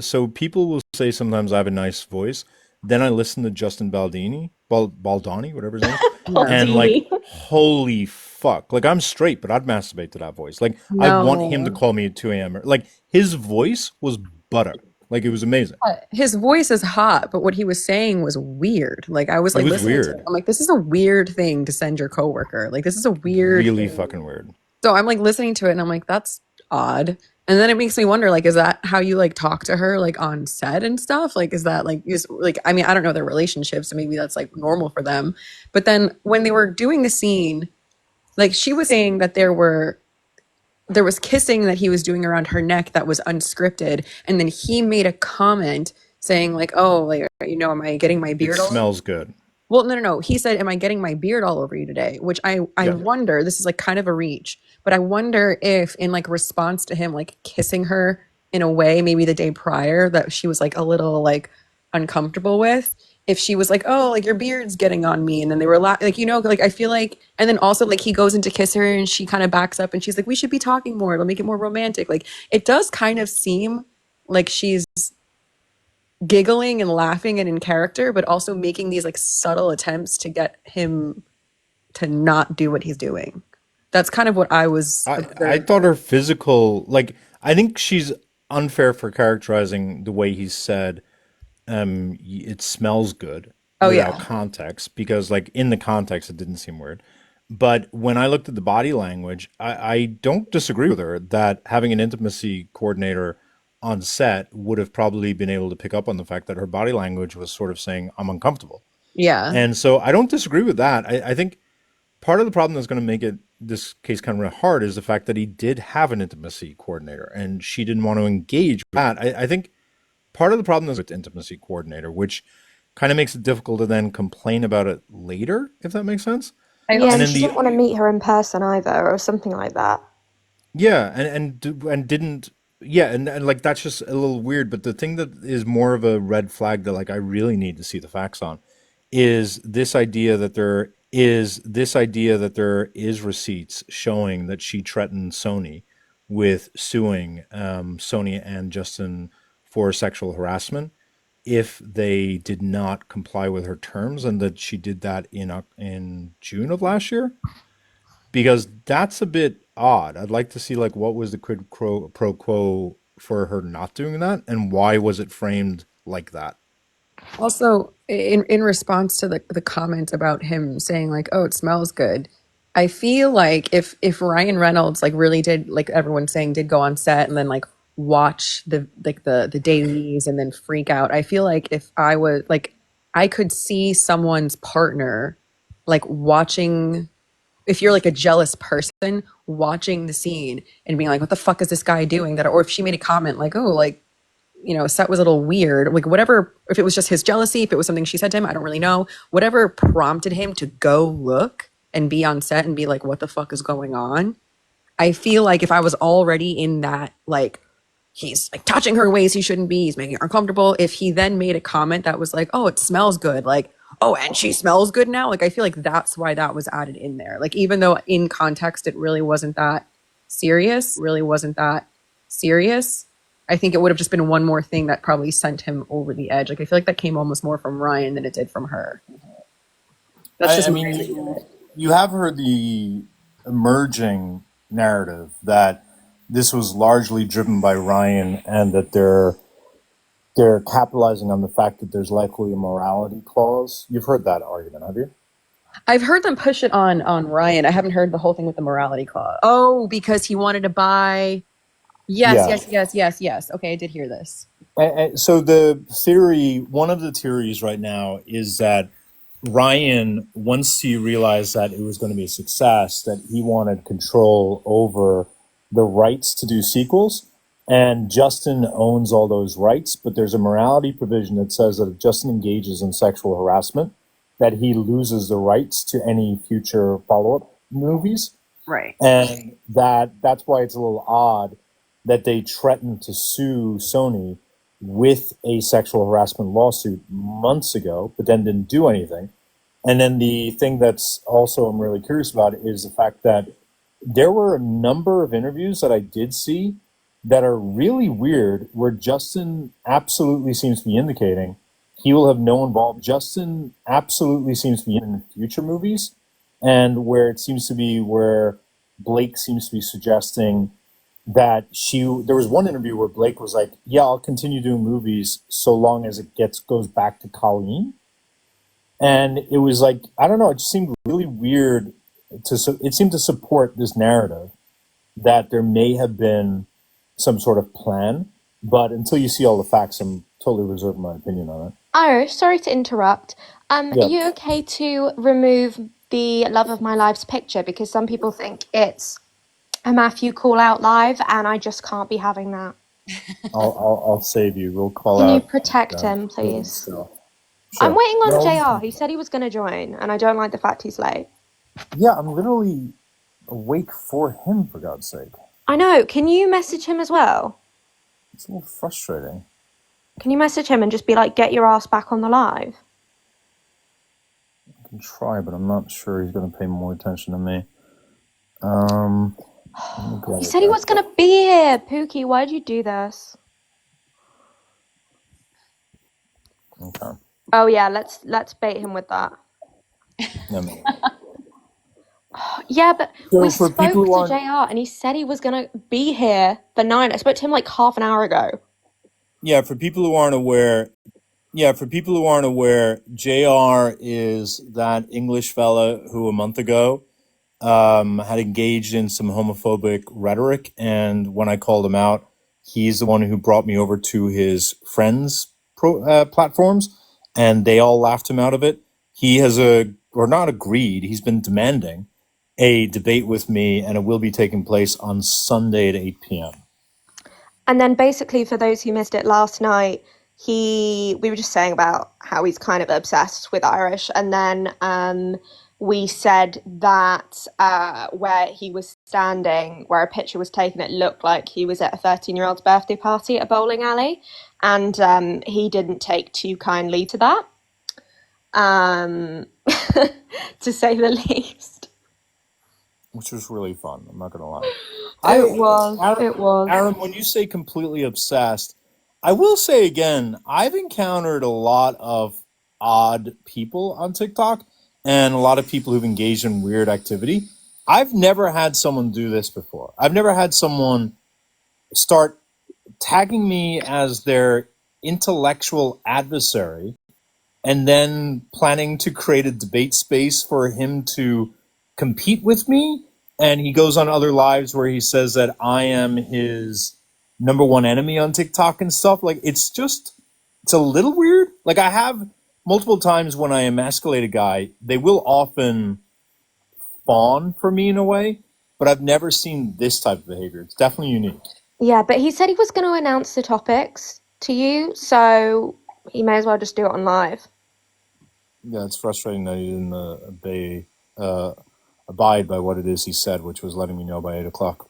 So people will say sometimes I have a nice voice. Then I listen to Justin Baldoni, whatever his name is, and like, holy fuck! Like I'm straight, but I'd masturbate to that voice. Like I want him to No. call me at 2 a.m. Like his voice was butter. Like it was amazing. His voice is hot, but what he was saying was weird. Like I was It like was listening to it. weird. I'm like, this is a weird thing to send your coworker. Like this is a weird Really thing. fucking weird. So I'm like listening to it and I'm like, that's odd. And then it makes me wonder, like, is that how you like talk to her like on set and stuff? Like, is that like just like I mean, I don't know their relationship, so maybe that's like normal for them. But then when they were doing the scene, like she was saying that there was kissing that he was doing around her neck that was unscripted, and then he made a comment saying like, "Oh, like am I getting my It beard all?" smells good. Well, no, no, no. He said, "Am I getting my beard all over you today?" Which I Yeah. wonder. This is like kind of a reach, but I wonder if in like response to him like kissing her in a way, maybe the day prior that she was like a little like uncomfortable with, if she was like, "Oh, like your beard's getting on me," and then they were like like I feel like, and then also like he goes in to kiss her and she kind of backs up and she's like, "We should be talking more. It'll make it more romantic." Like it does kind of seem like she's giggling and laughing and in character, but also making these like subtle attempts to get him to not do what he's doing. That's kind of what I was I observing. thought her physical, like I think she's unfair for characterizing the way he said it smells good Oh without yeah. context, because like in the context it didn't seem weird. But when I looked at the body language, I don't disagree with her that having an intimacy coordinator on set would have probably been able to pick up on the fact that her body language was sort of saying I'm uncomfortable. Yeah. And so I don't disagree with that. I think part of the problem that's going to make it this case kind of really hard is the fact that he did have an intimacy coordinator and she didn't want to engage with that. I think part of the problem is with intimacy coordinator, which kind of makes it difficult to then complain about it later, if that makes sense. I Yeah, And and then she the didn't want to meet her in person either, or something like that. yeah, and didn't yeah, and like that's just a little weird. But the thing that is more of a red flag that like I really need to see the facts on is this idea that there is receipts showing that she threatened Sony with suing Sony and Justin for sexual harassment if they did not comply with her terms, and that she did that in June of last year, because that's a bit odd. I'd like to see like what was the pro quo for her not doing that, and why was it framed like that? also in response to the comment about him saying like, "Oh, it smells good." I feel like if Ryan Reynolds like really did like everyone's saying did go on set and then like watch the dailies and then freak out. I feel like if I was like I could see someone's partner like watching, if you're like a jealous person watching the scene and being like, what the fuck is this guy doing? That, or if she made a comment like, oh, like, set was a little weird, like whatever, if it was just his jealousy, if it was something she said to him, I don't really know. Whatever prompted him to go look and be on set and be like, what the fuck is going on? I feel like if I was already in that, like, he's like touching her in ways he shouldn't be, he's making her uncomfortable. If he then made a comment that was like, oh, it smells good, like, oh, and she smells good now. Like, I feel like that's why that was added in there. Like, even though in context it really wasn't that serious. I think it would have just been one more thing that probably sent him over the edge. Like, I feel like that came almost more from Ryan than it did from her. That's just I my mean, take on it. you have heard the emerging narrative that this was largely driven by Ryan and that they're capitalizing on the fact that there's likely a morality clause. You've heard that argument, have you? I've heard them push it on Ryan. I haven't heard the whole thing with the morality clause. Oh, because he wanted to buy. Yes, Yeah. yes, yes, yes, yes. Okay, I did hear this. So the theory, one of the theories right now is that Ryan, once he realized that it was going to be a success, that he wanted control over the rights to do sequels. And Justin owns all those rights, but there's a morality provision that says that if Justin engages in sexual harassment, that he loses the rights to any future follow-up movies. Right. And that's why it's a little odd that they threatened to sue Sony with a sexual harassment lawsuit months ago, but then didn't do anything. And then the thing that's also I'm really curious about is the fact that there were a number of interviews that I did see that are really weird where Justin absolutely seems to be indicating he will have no involvement. Justin absolutely seems to be in future movies, and where it seems to be where Blake seems to be suggesting that there was one interview where Blake was like, yeah, I'll continue doing movies so long as it goes back to Colleen. And it was like, I don't know, it just seemed really weird it seemed to support this narrative that there may have been some sort of plan, but until you see all the facts, I'm totally reserving my opinion on it. Irish, sorry to interrupt. Are Yeah. you okay to remove the Love of My Life's picture? Because some people think it's a Matthew call out live, and I just can't be having that. I'll save you. We'll call Can you out. protect uh, him, please? Sure. I'm Sure. waiting on No. JR. He said he was going to join, and I don't like the fact he's late. Yeah, I'm literally awake for him, for God's sake. I know. Can you message him as well? It's a little frustrating. Can you message him and just be like, get your ass back on the live? I can try, but I'm not sure he's going to pay more attention to me. He said he was going to be here. Pookie, why'd you do this? Okay. Oh yeah, let's bait him with that. No. Yeah, but So we for spoke people who to JR and he said he was gonna be here for 9. I spoke to him like half an hour ago. Yeah, for people who aren't aware, JR is that English fella who a month ago had engaged in some homophobic rhetoric, and when I called him out, he's the one who brought me over to his friends' platforms, and they all laughed him out of it. He has or not agreed. He's been demanding a debate with me, and it will be taking place on Sunday at 8 p.m. And then basically for those who missed it last night, we were just saying about how he's kind of obsessed with Irish, and then we said that where he was standing, where a picture was taken, it looked like he was at a 13-year-old's birthday party at a bowling alley, and he didn't take too kindly to that, to say the least. Which was really fun. I'm not gonna lie. It was. Aaron, when you say completely obsessed, I will say again, I've encountered a lot of odd people on TikTok and a lot of people who've engaged in weird activity. I've never had someone do this before. I've never had someone start tagging me as their intellectual adversary and then planning to create a debate space for him to compete with me. And he goes on other lives where he says that I am his number one enemy on TikTok and stuff. Like, it's a little weird. Like, I have multiple times when I emasculate a guy, they will often fawn for me in a way, but I've never seen this type of behavior. It's definitely unique. Yeah, but he said he was going to announce the topics to you, so he may as well just do it on live. Yeah, it's frustrating that he didn't abide by what it is he said, which was letting me know by 8 o'clock.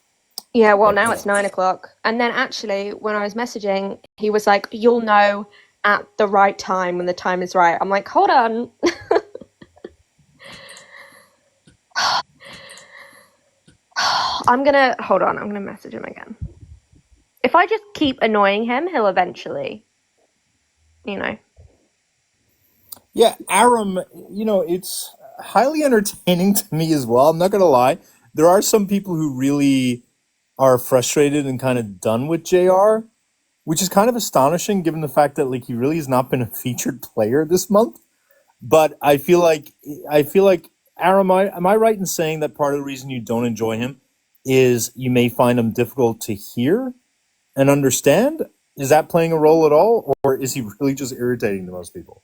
Yeah, well, now it's 9 o'clock. And then actually, when I was messaging, he was like, you'll know at the right time when the time is right. I'm like, hold on. Hold on, I'm gonna message him again. If I just keep annoying him, he'll eventually, you know. Yeah, Aram, it's highly entertaining to me as well. I'm not gonna lie. There are some people who really are frustrated and kind of done with JR, which is kind of astonishing given the fact that like he really has not been a featured player this month. But I feel like Aaron, am I right in saying that part of the reason you don't enjoy him is you may find him difficult to hear and understand? Is that playing a role at all, or is he really just irritating to most people?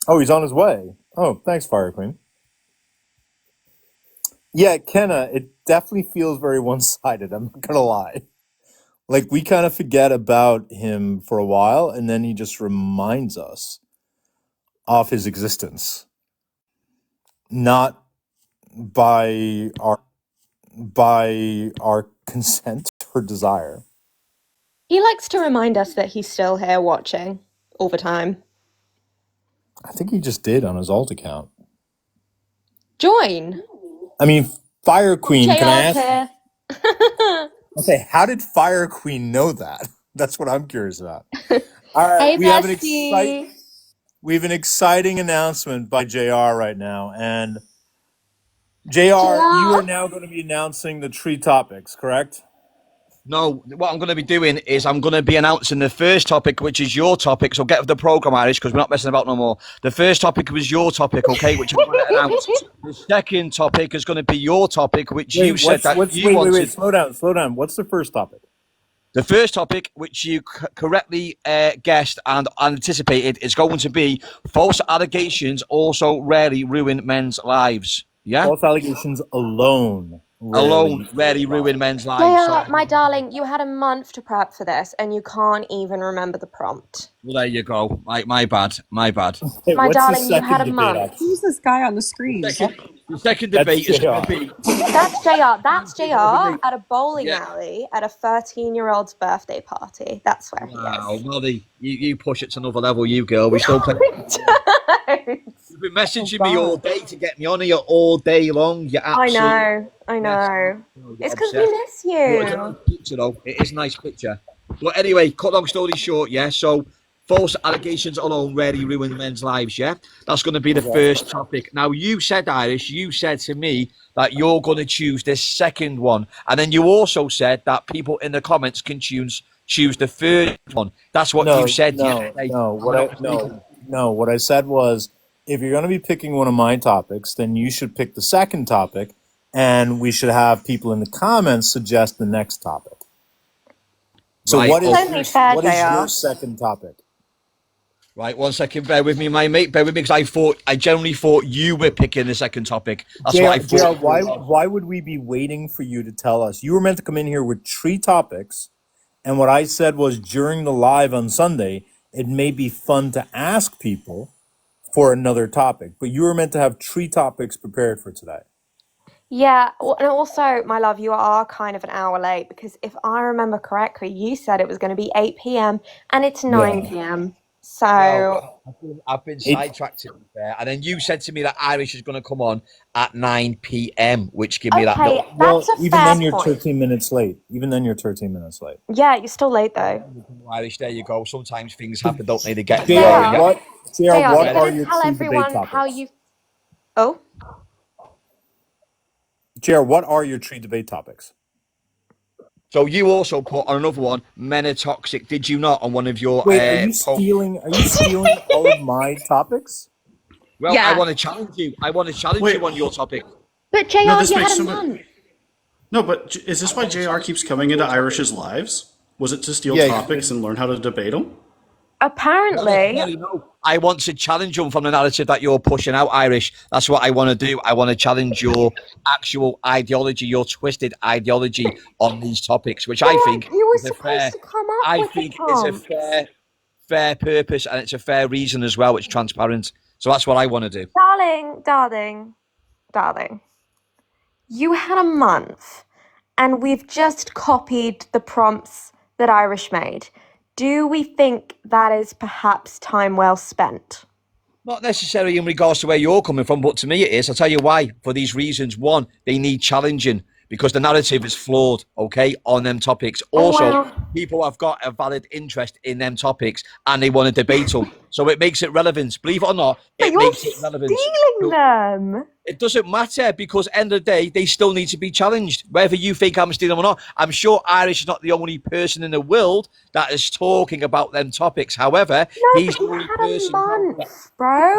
Oh, he's on his way. Oh, thanks, Fire Queen. Yeah, Kenna, it definitely feels very one-sided. I'm not gonna lie. Like we kind of forget about him for a while, and then he just reminds us of his existence, not by our consent or desire. He likes to remind us that he's still here watching all the time. I think he just did on his alt account. Join. I mean, Fire Queen, can I JR's ask? here. Okay, how did Fire Queen know that? That's what I'm curious about. All right, Hey, we have bestie. an exciting announcement by JR right now, and JR, you are JR. now going to be announcing the tree topics, correct? No, what I'm going to be doing is I'm going to be announcing the first topic, which is your topic. So get with the program, Irish, because we're not messing about no more. The first topic was your topic, okay, which I'm going to announce. The second topic is going to be your topic, which you said that you wait, wanted. slow down. What's the first topic? The first topic, which you correctly guessed and anticipated, is going to be false allegations also rarely ruin men's lives. Yeah? False allegations alone Alone rarely. rarely ruin men's lives. JR, So, my darling, you had a month to prep for this and you can't even remember the prompt. well, there you go. My bad. My bad. Hey, My what's the darling, you had second a debate? month. Who's this guy on the screen? The second That's debate is going JR. to be. That's JR. That's JR at a bowling Yeah. alley at a 13-year-old's birthday party. That's where he Wow, is. Molly, you push it to another level, you girl. We still play. Don't. You've been messaging me all day to get me on here all day long. You I absolute. know. I know. You're It's because we obsessed. miss Well, it's a you. nice picture, though. It is a nice picture. But anyway, cut long story short, yeah. So, false allegations alone rarely ruin men's lives, yeah? That's going to be the first topic. Now, you said, Irish, you said to me that you're going to choose this second one. And then you also said that people in the comments can choose the third one. That's what you said yesterday. No. What I said was, if you're going to be picking one of my topics, then you should pick the second topic, and we should have people in the comments suggest the next topic. So Right, what is It's only fair, what is your JR. second topic? Right, 1 second. Bear with me, my mate. Bear with me, because I generally thought you were picking the second topic. That's what I thought. Why would we be waiting for you to tell us? You were meant to come in here with three topics, and what I said was during the live on Sunday, it may be fun to ask people for another topic, but you were meant to have three topics prepared for today. Yeah, and also, my love, you are kind of an hour late because if I remember correctly, you said it was going to be 8 p.m. and it's 9 p.m. So, Well, I've been It, sidetracked to be fair, and then you said to me that Irish is going to come on at 9 p.m., which give me that okay, little. that's a even fair then you're point. 13 minutes late. Even then you're 13 minutes late. Yeah, you're still late though. Irish, there you go. Sometimes things happen, don't they? They get JR, going. JR, Yeah. JR, JR, what you are didn't your tell two debate everyone how topics? you. Oh, JR, what are your three debate topics? So you also put on another one, men are toxic. Did you not on one of your Wait, are you posts? stealing? Are you stealing all of my topics? Well, Yeah. I want to challenge you. I want to challenge Wait. you on your topic. but JR, No, this you makes had a so much. month. No, but is this why JR keeps coming into Irish's lives? Was it to steal Yeah, topics and learn how to debate them? Apparently, No. I want to challenge you from the narrative that you're pushing out, Irish. That's what I want to do. I want to challenge your actual ideology, your twisted ideology on these topics, which I think you were is a fair. supposed to come up I with think the it's a prompt. fair purpose, and it's a fair reason as well. It's transparent, so that's what I want to do. Darling. You had a month, and we've just copied the prompts that Irish made. Do we think that is perhaps time well spent? Not necessarily in regards to where you're coming from, but to me it is. I'll tell you why. For these reasons. One, they need challenging because the narrative is flawed, okay, on them topics. Also, Well, people have got a valid interest in them topics and they want to debate them. So it makes it relevant. Believe it or not, But it you're makes it relevant. stealing them. It doesn't matter because end of the day, they still need to be challenged. Whether you think I'm stealing them or not, I'm sure Irish is not the only person in the world that is talking about them topics. However, No, he's but the you only had a person. month, bro.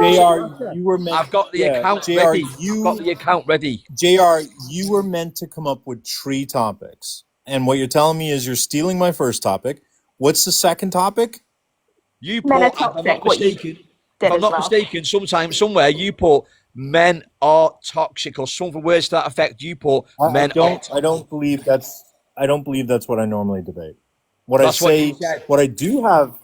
JR, you were meant. I've got the Yeah, account JR, ready. I've got the account ready. JR, you were meant to come up with 3 topics, and what you're telling me is you're stealing my first topic. What's the second topic? You Men are put, if I'm toxic, not what you mistaken, if did I'm as not well. mistaken, sometime, somewhere, you put men are toxic or some words to that effect. You put I men are don't. toxic. I don't believe that's. I don't believe that's what I normally debate. What I That's what you say. said. What I do have.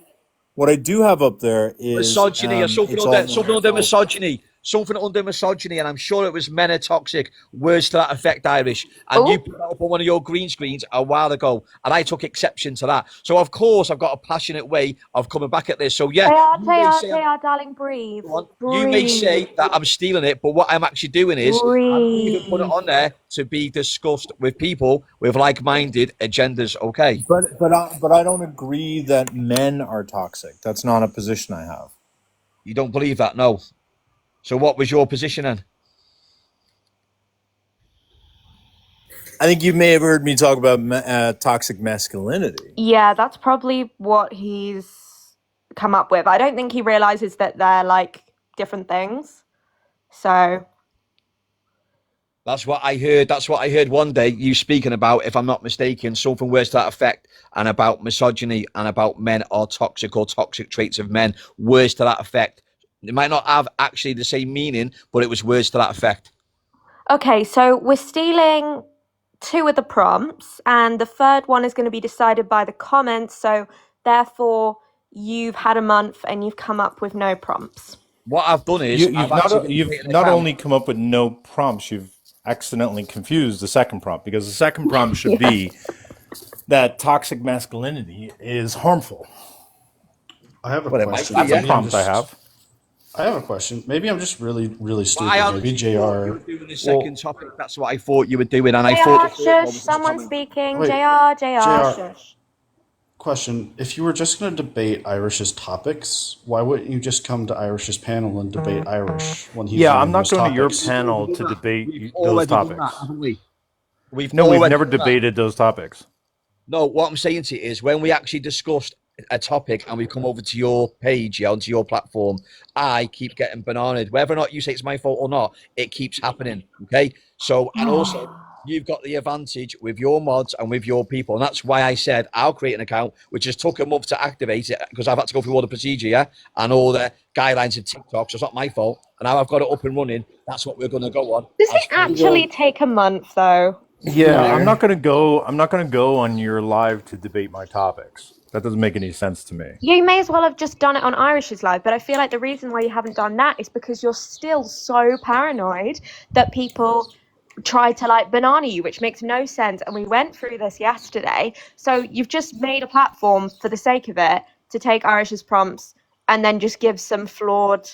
What I do have up there is. Misogyny or It's all. something under misogyny. Something under misogyny, and I'm sure it was men are toxic, words to that effect, Irish. And you Oh, put that up on one of your green screens a while ago, and I took exception to that. So of course I've got a passionate way of coming back at this. So yeah, JR, darling, breathe. you may Breathe. say that I'm stealing it, but what I'm actually doing is I've even put it Breathe. on there to be discussed with people with like-minded agendas. Okay, But I don't agree that men are toxic. That's not a position I have. you don't believe that, no? So what was your position then? I think you may have heard me talk about toxic masculinity. Yeah, that's probably what he's come up with. I don't think he realizes that they're like different things. So, That's what I heard. That's what I heard one day you speaking about, if I'm not mistaken, something words to that effect, and about misogyny and about men are toxic or toxic traits of men, words to that effect. It might not have actually the same meaning, but it was words to that effect. okay, so we're stealing 2 of the prompts, and the third one is going to be decided by the comments. So, therefore, you've had a month and you've come up with no prompts. What I've done is I've actually been You've creating an not account. only come up with no prompts, you've accidentally confused the second prompt, because the second prompt should Yeah. be that toxic masculinity is harmful. I have a Well, it might question. be, That's a yeah. Maybe I'm prompt I just- have. I have a question. Maybe I'm just really, really I stupid. Maybe honestly thought you JR. were doing the second topic. That's what I thought you were doing, and I thought JR, the third one shush, was someone coming. speaking. Wait, JR, JR. shush. Question: if you were just going to debate Irish's topics, why wouldn't you just come to Irish's panel and debate Irish when he's Yeah, doing I'm not those going to your topics? panel We've to done that. debate We've those already done that, topics. haven't we? We've No, we've already never done that. debated those topics. No, what I'm saying to you is when we actually discussed a topic and we come over to your page, yeah, onto your platform, I keep getting bananaed. Whether or not you say it's my fault or not, it keeps happening. Okay. So, and also, you've got the advantage with your mods and with your people. And that's why I said I'll create an account, which just took a month to activate it because I've had to go through all the procedure, yeah, and all the guidelines of TikTok. So it's not my fault. And now I've got it up and running. That's what we're going to go on. Does it actually take a month though? Yeah, No. I'm not going to go. I'm not going to go on your live to debate my topics. That doesn't make any sense to me. You may as well have just done it on Irish's live, but I feel like the reason why you haven't done that is because you're still so paranoid that people try to like banana you, which makes no sense. And we went through this yesterday. So you've just made a platform for the sake of it to take Irish's prompts and then just give some flawed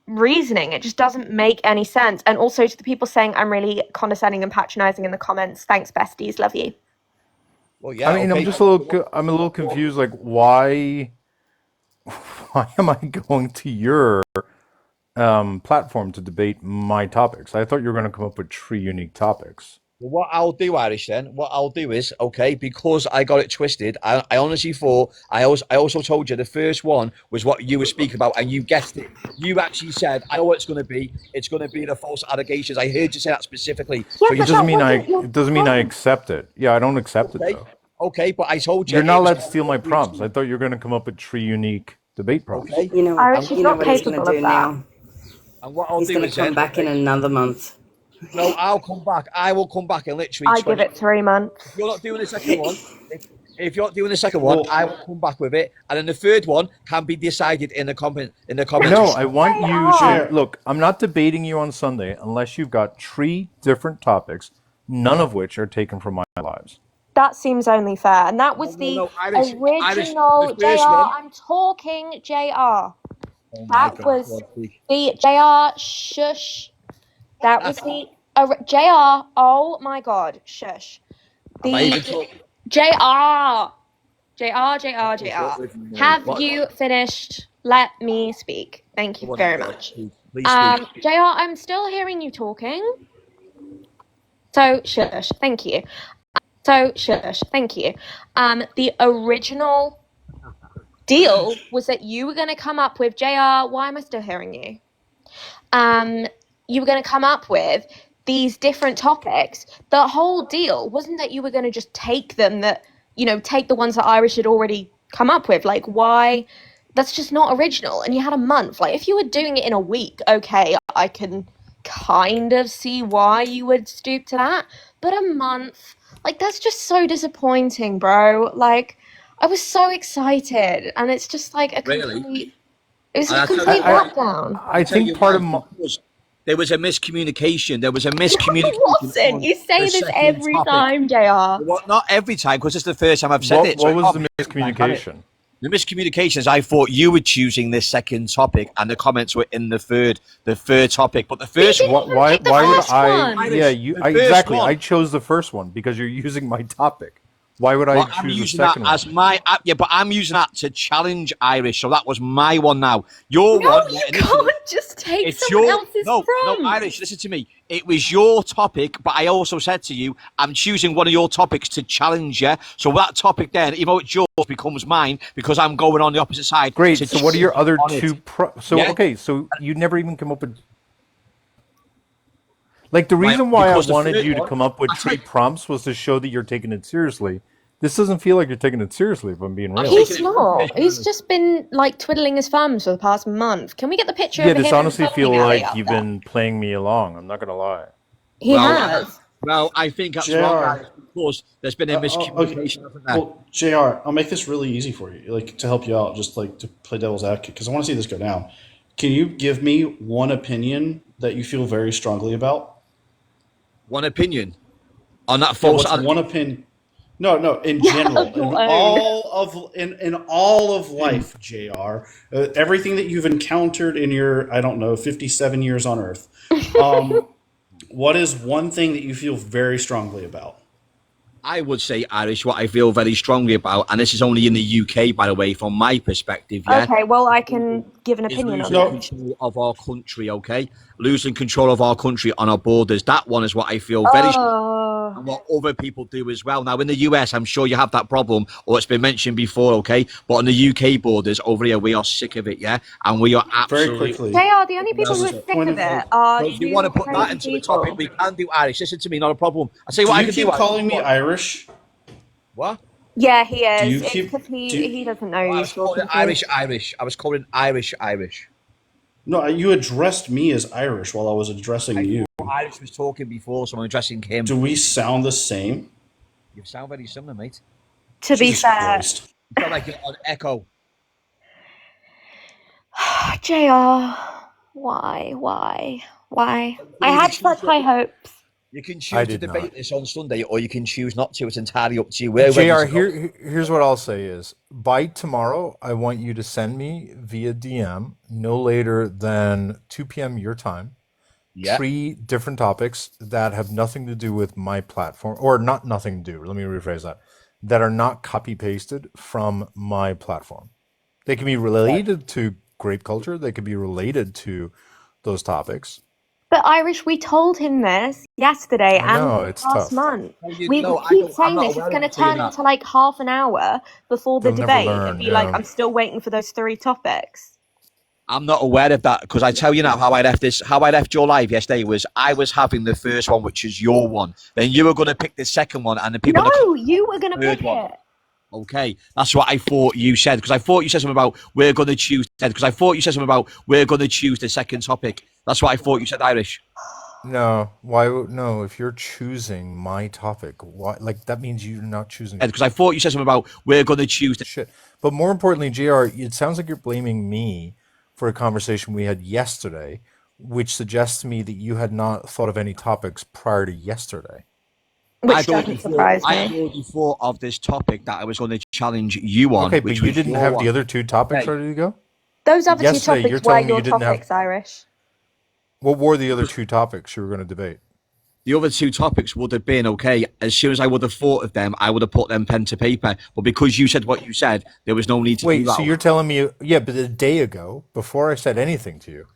reasoning. It just doesn't make any sense. And also to the people saying I'm really condescending and patronizing in the comments, thanks besties, love you. Well, yeah. I mean, okay. I'm just a little. I'm a little confused. Like, why? Why am I going to your platform to debate my topics? I thought you were going to come up with 3 unique topics. Well, what I'll do, Irish, then, what I'll do is, okay, because I got it twisted, I honestly thought, I also told you the first one was what you were speaking about, and you guessed it. You actually said, I know what it's going to be. It's going to be the false allegations. I heard you say that specifically. Yeah, So It you doesn't mean I. wasn't your It doesn't mean I prompt. accept it. Yeah, I don't accept it okay, though. okay, but I told you. You're not it was allowed to steal my prompts. I thought you were going to come up with 3 unique debate prompts. okay. You know, Irish is you know not what he's going capable to of do that. now? And what I'll He's do going is to come then, back in another month. no, I'll come back. I will come back in literally I give 20. it 3 months. If you're not doing the second one, if you're not doing the second one, Well- I will come back with it, and then the third one can be decided in the comment. In the comments. No, I want you are. to look. I'm not debating you on Sunday unless you've got 3 different topics, none of which are taken from my lives. That seems only fair. And that was the Irish, original the first JR. one. I'm talking JR. Oh my That God, was go on, speak. the JR. Shush. That was the JR. Oh my God. Shush. Am I even The talking? JR. JR. What Have was you finished let me speak. Thank you Go on, very Nicola, much. please speak. JR, I'm still hearing you talking. So, shush. Thank you. The original deal was that you were going to come up with, JR, why am I still hearing you? You were going to come up with these different topics. The whole deal wasn't that you were going to just take them, take the ones that Irish had already come up with. Like, why? That's just not original. And you had a month. Like, if you were doing it in a week, okay, I can kind of see why you would stoop to that. But a month, like, that's just so disappointing, bro. Like, I was so excited, and it's just like a Really? complete. It was And a I tell you complete why. letdown. I Tell think you part why, of my, because there was a miscommunication. There was a No, it miscommunication wasn't. on You the say this second every topic. time, JR. Well, not every time, because it's the first time I've said what it. So what it was can't the be every time, can it? miscommunication? The miscommunication is I thought you were choosing this second topic, and the comments were in the third topic. But the But you first didn't one, even pick the Why would first I? one. Yeah, Irish, you the I, first exactly. I one. chose the first one because you're using my topic. Why would I Well, I'm choose the using that second as one? my yeah, but I'm using that to challenge Irish. So that was my one. Now your No, one, yeah, you initially. can't just take It's someone your else's no, prompt. Irish. Listen to me. It was your topic, but I also said to you, I'm choosing one of your topics to challenge you. So that topic then, even though it's yours, becomes mine because I'm going on the opposite side Great. to So what are challenge your you other on it. two so Yeah, okay, so you never even come up with like the right. reason why I Because the wanted third you to one, come up with I tree tried. prompts was to show that you're taking it seriously. This doesn't feel like you're taking it seriously if I'm being I'm real. taking He's it very not. He's seriously. just been like twiddling his thumbs for the past month. Can we get the picture Yeah, of this him and honestly bowling feel alley like up you've there? been playing me along. I'm not gonna lie. He Well, has. I think that's wrong, Jr. Irish, because there's been a Okay. miscommunication, hasn't there? Well, Jr. I'll make this really easy for you, like to help you out, just like to play devil's advocate, because I want to see this go down. Can you give me one opinion that you feel very strongly about? One opinion on that Yeah, false what's one allegation. opinion? No, no, in Yeah, of general, your own. in all of life, Jr. Everything that you've encountered in your, I don't know, 57 years on Earth. Um, what is one thing that you feel very strongly about? I would say, Irish, what I feel very strongly about, and this is only in the UK, by the way, from my perspective, yeah, Okay, well, I can give an is opinion on losing No, this. control of our country, okay? Losing control of our country on our borders. That one is what I feel very strongly Oh, and what other people do as well. Now, in the US, I'm sure you have that problem, or it's been mentioned before, okay? But on the UK borders over here, we are sick of it, yeah? And we are very absolutely. quickly, JR, the only people who just are a sick point of of it like, are So if you want two to put that crazy into the topic, people. we can do Irish. Listen to me, not a problem. I'll tell you do what I you can do, keep Irish. calling Go me on. Irish? What? Yeah, he Do is. you It's keep because do he doesn't know Oh, who I he's was calling talking it to. Irish. I was calling Irish. No, you addressed me as Irish while I was addressing I you. thought Irish was talking before, so I'm addressing him. Do we sound the same? You sound very similar, mate. To be Jesus fair, Christ. You sound like you're on echo. JR, why? I You can had choose such high hopes. you can I choose to did not. debate this on Sunday, or you can choose not to. It's entirely up to you. We're ready JR, to go. here's what I'll say is by tomorrow, I want you to send me via DM no later than 2 p.m. your time Yeah. 3 different topics that have nothing to do with my platform, or not nothing to do. Let me rephrase that are not copy pasted from my platform. They can be Right. related to grape culture. They could be related to those topics. But Irish, we told him this yesterday I and know for the it's past tough. month. No, We no, I keep don't. I'm saying not this. It's aware of going to you saying turn that. into like half an hour before the They'll never debate and learn. be like, Yeah. I'm still waiting for those three topics. I'm not aware of that because I tell you now how I left your live yesterday was I was having the first one, which is your one. Then you were going to pick the second one, and the people in the No, comments you were going to the third pick one. it. Okay, that's what I thought you said because I thought you said something about we're going to choose because I thought you said something about we're going to choose the second topic. That's what I thought you said, Irish. No, why would no? If you're choosing my topic, why? Like that means you're not choosing Because I thought you said something about we're going to choose. shit. But more importantly, Jr., it sounds like you're blaming me for a conversation we had yesterday, which suggests to me that you had not thought of any topics prior to yesterday. Which doesn't surprise I had me. already thought of this topic that I was going to challenge you on, Okay, but which you was didn't your have the one. other two topics Okay. ready to go. Those other two Yesterday, you're topics were telling me your you didn't have. topics, Irish. What were the other two topics you were going to debate? The other two topics would have been okay. As soon as I would have thought of them, I would have put them pen to paper. But because you said what you said, there was no need to do Wait, so that. you're telling me, yeah, but a day ago, before I said anything to you,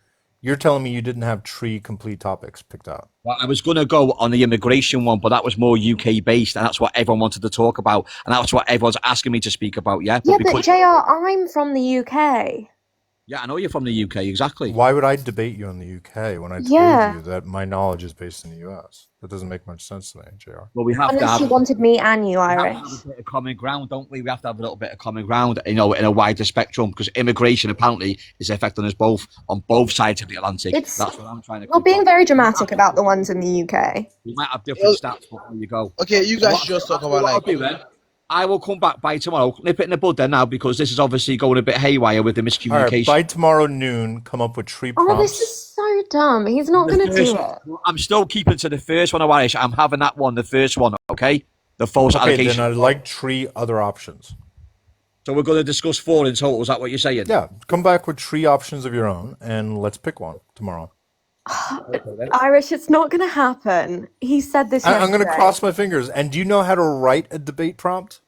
you're telling me you didn't have three complete topics picked out. Well, I was going to go on the immigration one, but that was more UK based, and that's what everyone wanted to talk about, and that's what everyone's asking me to speak about. Yeah, but Yeah, but because JR, I'm from the UK. yeah, I know you're from the UK, exactly. Why would I debate you on the UK when I told Yeah. you that my knowledge is based in the US? That doesn't make much sense to me, JR. Well, we have to Unless you have wanted me and you, we have to have a Irish. bit of common ground, don't we? We have to have a little bit of common ground, you know, in a wider spectrum, because immigration apparently is affecting us both on both sides of the Atlantic. It's That's what I'm trying to You're click being on. very dramatic about the ones in the UK. We might have different stats, but there you go. Okay, you So guys just talk about what I'll like do then, I will come back by tomorrow, nip it in the bud then now, because this is obviously going a bit haywire with the All right, miscommunication. by tomorrow noon, come up with three Oh, this is prompts. so dumb. He's not The going to do first, it. I'm still keeping to the first one, Irish. I'm having that one, the first one, okay? The false Okay, then allegation. I'd like three other options. So we're going to discuss four in total. Is that what you're saying? Yeah, come back with three options of your own, and let's pick one tomorrow. Irish, it's not going to happen. He said this I'm going to yesterday. cross my fingers. And do you know how to write a debate prompt?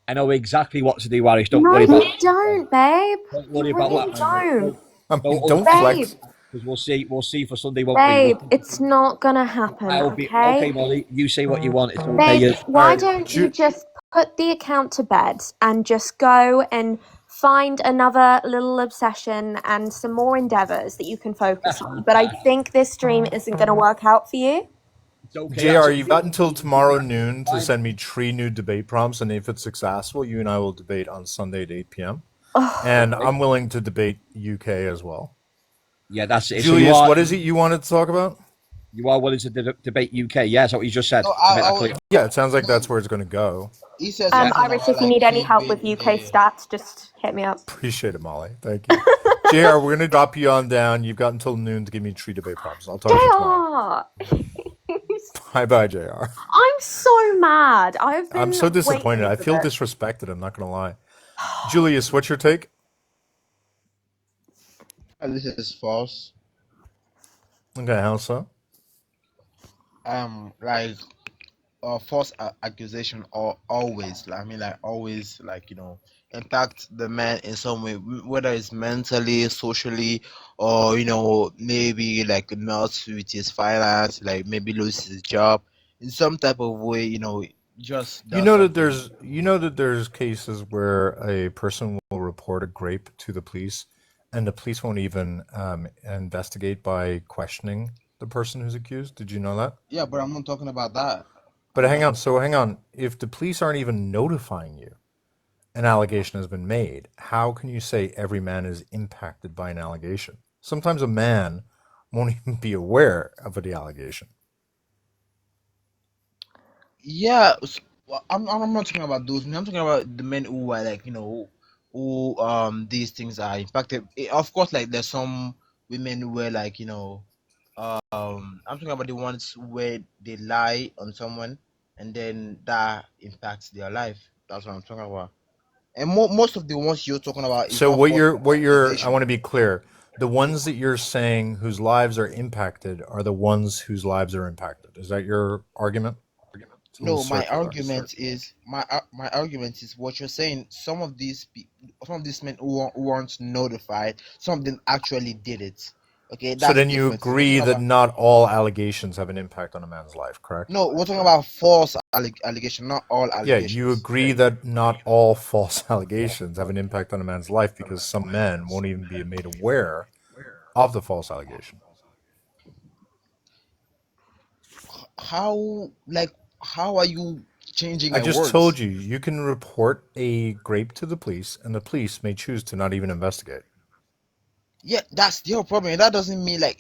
I know exactly what to do, Irish. Don't No, worry about you don't, babe. Don't worry You about really that. don't. I mean, Don't don't Babe, flex. because we'll see for Sunday, won't we? babe, it's not going to happen, I'll be okay, okay? Molly. You say what you want. It's okay. Babe, why right, don't you Ju- just put the account to bed and just go and find another little obsession and some more endeavors that you can focus on? But I think this stream isn't going to work out for you. It's okay. JR, That's you've got until tomorrow noon to send me three new debate prompts, and if it's successful, you and I will debate on Sunday at 8 p.m. And I'm willing to debate UK as well. yeah, that's it. Julius, So what is it you wanted to talk about? you are willing to debate UK? Yeah, that's what you just said. no, To make that clear. Yeah, it sounds like that's where it's going to go. he said something Irish, about if you like need any help keeping with UK the stats, just hit me up. Appreciate it, Molly. Thank you. JR, we're going to drop you on down. You've got until noon to give me three debate prompts. I'll talk to you tomorrow. JR! Bye-bye, JR. I'm so mad. I'm so disappointed. I feel this. disrespected. I'm not going to lie. Julius, what's your take? this is false. Okay, how so? Like false accusation or always like, I mean like always like impact the man in some way, whether it's mentally, socially, or maybe like not with his finance, like maybe lose his job in some type of way, just You does know that something. there's cases where a person will report a grape to the police, and the police won't even investigate by questioning the person who's accused. Did you know that? Yeah, but I'm not talking about that. But hang on. So hang on. If the police aren't even notifying you, an allegation has been made. How can you say every man is impacted by an allegation? Sometimes a man won't even be aware of the allegation. Yeah, well, I'm not talking about those men. I'm talking about the men who are like, who these things are impacted. Of course, like there's some women who were like, I'm talking about the ones where they lie on someone and then that impacts their life. That's what I'm talking about. And most of the ones you're talking about is So not false I want accusation. to be clear. The ones that you're saying whose lives are impacted are the ones whose lives are impacted. Is that your argument? It's a little No, my circular. argument is my argument is what you're saying. Some of these men who weren't notified, some of them actually did it. Okay, So that's then you different. We're agree talking that about not all allegations have an impact on a man's life, correct? no, we're talking about false allegation, not all Yeah, you allegations. agree that not all false allegations have an impact on a man's life because some men won't even be made aware of the false allegation. How like how are you changing I my just told words? you, you can report a grape to the police, and the police may choose to not even investigate. Yeah, that's your problem. And that doesn't mean like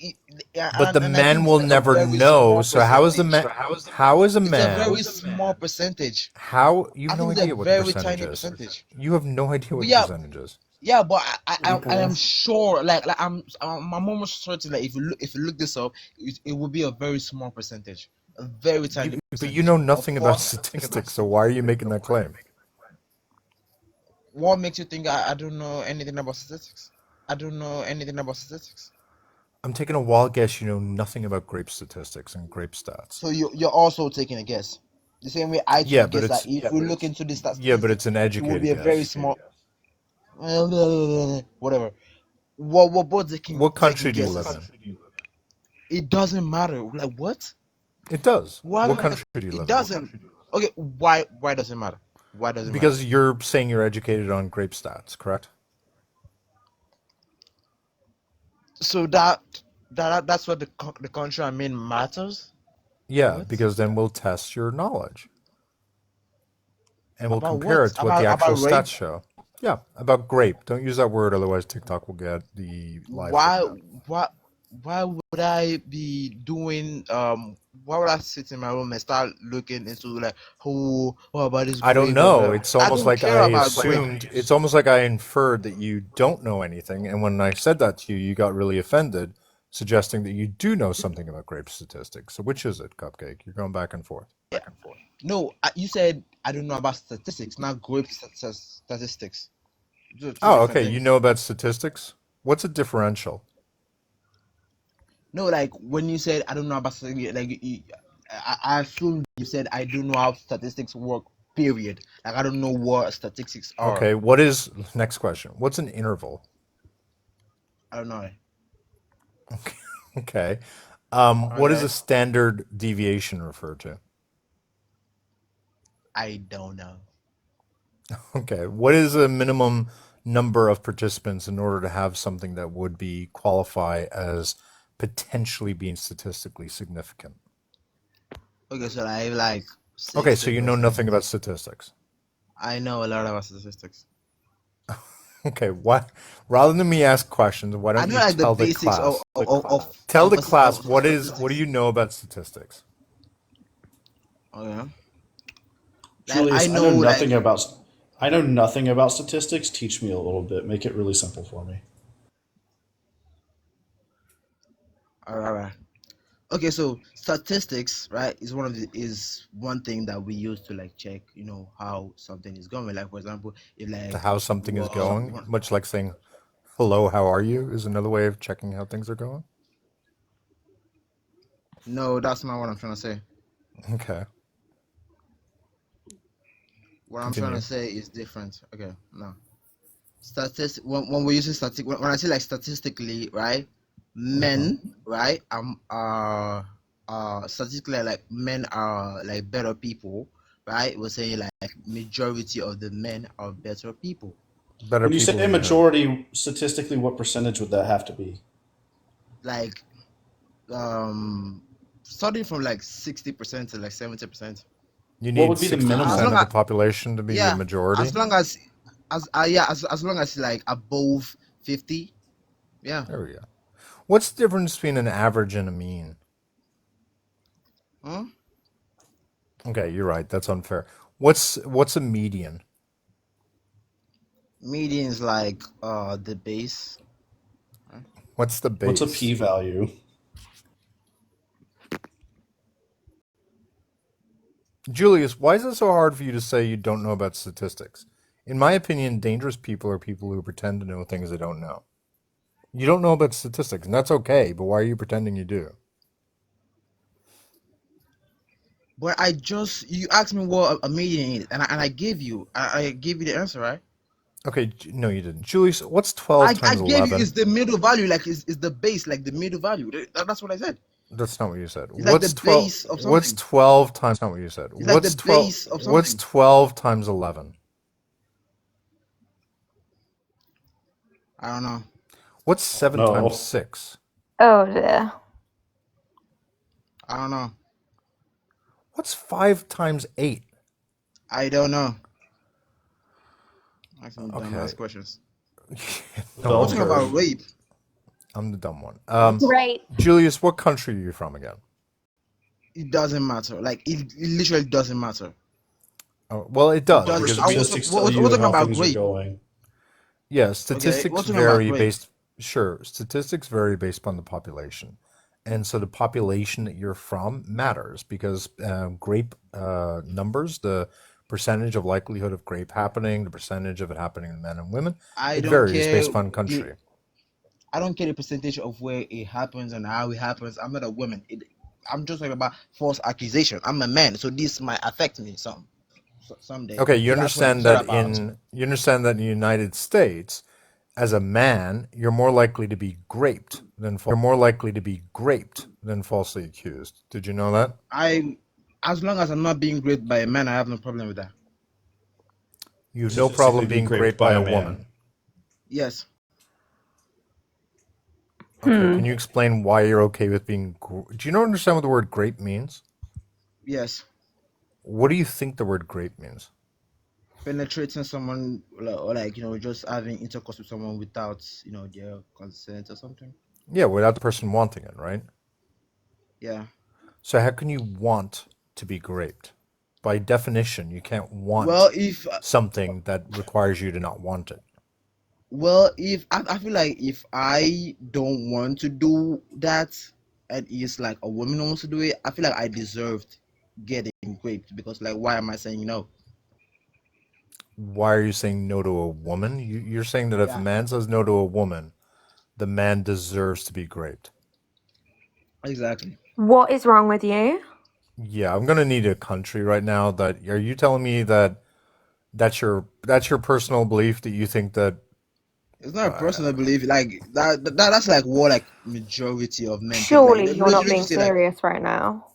yeah, But the and I men think it's will like a never very know. small So how is the percentage. man? How is a It's a man? very small percentage. How you I have no think it's a idea what the very percentage tiny is. percentage. You have no idea what But the yeah, percentage is. yeah, but I am Okay. sure, I'm almost certain that if you look this up, it will be a very small percentage, a very tiny But you know percentage of nothing about false. statistics. So why are you making that claim? What makes you think I don't know anything about statistics? I don't know anything about statistics. I'm taking a wild guess. You know nothing about grape statistics and grape stats. So you're also taking a guess. The same way I took Yeah, a but guess that it's if we look into the yeah, but statistics, it's an it would educated be a very guess. small. Whatever. We're both What taking country do you live guesses. in? It doesn't matter. Like what? It does. Why? What country do you It live in? doesn't. Okay. Why does it matter? Why does it matter? Because you're saying you're educated on grape stats, correct? So that's what the country I'm in matters. Yeah, What? because then we'll test your knowledge and we'll About compare what? it to what the actual About rape? stats show. Yeah, about grape. Don't use that word, otherwise TikTok will get the live Why feed up. why why would I be doing why would I sit in my room and start looking into like who about this I don't grape and know. It's I almost don't like care I about grape. assumed, it's almost like I inferred that you don't know anything. And when I said that to you, you got really offended, suggesting that you do know something about grape statistics. So which is it, Cupcake? You're going back and forth. Yeah. No, you said I don't know about statistics, not grape statistics. Two Oh, different okay. You things. know about statistics? What's a differential? No, like when you said I don't know about statistics, like I assumed you said I don't know how statistics work. Period. Like I don't know what statistics are. Okay, what is, next question. What's an interval? I don't know. Okay. What is Okay. a standard deviation refer to? I don't know. Okay. What is a minimum number of participants in order to have something that would be qualify as potentially being statistically significant? Okay, so I have like Okay, six so you know different nothing about things. statistics. I know a lot about statistics. Okay, what, rather than me ask questions, why I don't know you like the tell the basics class? Tell of, the a, class of what do statistics. you know about statistics? Okay. Like I Julius, know like I know nothing about statistics. Teach me a little bit. Make it really simple for me. alright. Okay, so statistics, right, is one thing that we use to like check, how something is going. Like for example, if To like how something is going, much like saying hello, how are you is another way of checking how things are going. no, that's not what I'm trying to say. Okay, What I'm trying to continue. say is different. Okay, no. When we're using when I say like statistically, right, Uh-huh. men, right, statistically like men are like better people, right? We're saying like majority of the men are better people. Better When you people say in who? majority, statistically, what percentage would that have to be? Like um starting from like 60% to like 70%. You What need would be the As 60% long minimum? of the as population to be a yeah, majority. as long as long as like above 50, yeah. There we go. What's the difference between an average and a mean? Huh? Okay, you're right. That's unfair. What's a median? Median is like the base. Right? What's the What's a base? p-value? Julius, why is it so hard for you to say you don't know about statistics? In my opinion, dangerous people are people who pretend to know things they don't know. You don't know about statistics, and that's okay, but why are you pretending you do? But you asked me what a median is, and I gave you I gave you the answer, right? Okay, no, you didn't. Julius, what's 12 I times gave you 11? is the middle value, like is the base, like the middle value. That's what I said. That's not what you said. It's like the What's 12? base of What's something. 12 times? Not what you said. It's like the What's 12? base of What's something. 12 times 11? I don't know. What's 7 times No. 6? Oh dear. I don't know. What's 5 times 8? I don't know. I some Okay. dumbass questions. The No We're bell talking wonder. about curve. rape. I'm the dumb one. What? Great. Julius, what country are you from again? It doesn't matter. Like it literally doesn't matter. Oh, well, it It does Your doesn't. because we, statistics tell We're you talking how about things are rape. going. yeah, Okay, statistics we're talking about vary rape. based, sure, statistics vary based upon the population. And so the population that you're from matters because grape numbers, the percentage of likelihood of grape happening, the percentage of it happening in men and women, I it don't varies care. based upon country. I don't care the percentage of where it happens and how it happens. I'm not a woman. I'm just talking about false accusation. I'm a man, so this might affect me someday. Okay, you So that's what I'm understand sad that about. in the United States, as a man, you're more likely to be graped than falsely accused. Did you know that? I, as long as I'm not being raped by a man, I have no problem with that. You have no Statistically problem be being raped graped by by a a man. woman. Yes. Okay, can you explain why you're okay with being? Do you not understand what the word grape means? Yes. What do you think the word grape means? Penetrating someone, or like, just having intercourse with someone without, their consent or something. Yeah, without the person wanting it, right? Yeah. So how can you want to be graped? By definition, you can't Well, want if something that requires you to not want it. if I feel like if I don't want to do that, and it's like a woman wants to do it, I feel like I deserved getting raped, because like, why am I saying no? Why are you saying no to a woman? You're saying that if a Yeah, man says no to a woman, the man deserves to be graped. exactly. What is wrong with you? Yeah, I'm gonna need a country right now. That are you telling me that that's your personal belief that you think that It's not a personal belief. Like that's like what like majority of men think. Like, Surely you're let's not just being say like, serious right now.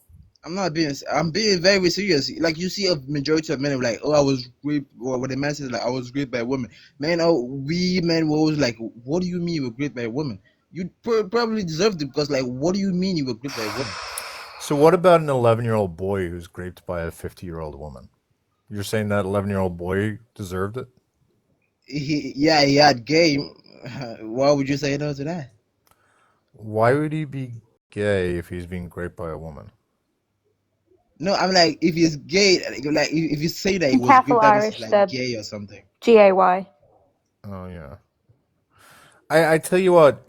I'm being very serious. Like, you see a majority of men are like, oh, I was raped, or what the man says, like, I was raped by a woman. Man, we men were always like, what do you mean you were raped by a woman? You probably deserved it, because like, what do you mean you were raped by a woman? So what about an 11-year-old boy who's raped by a 50-year-old woman? You're saying that 11-year-old boy deserved it? He had game. Why would you say no to that? Why would he be gay if he's being raped by a woman? No, I'm like, if he's gay, like if you say that he Be was careful, raped, that means he's Irish. like The gay or something. GAY. Oh yeah. I tell you what,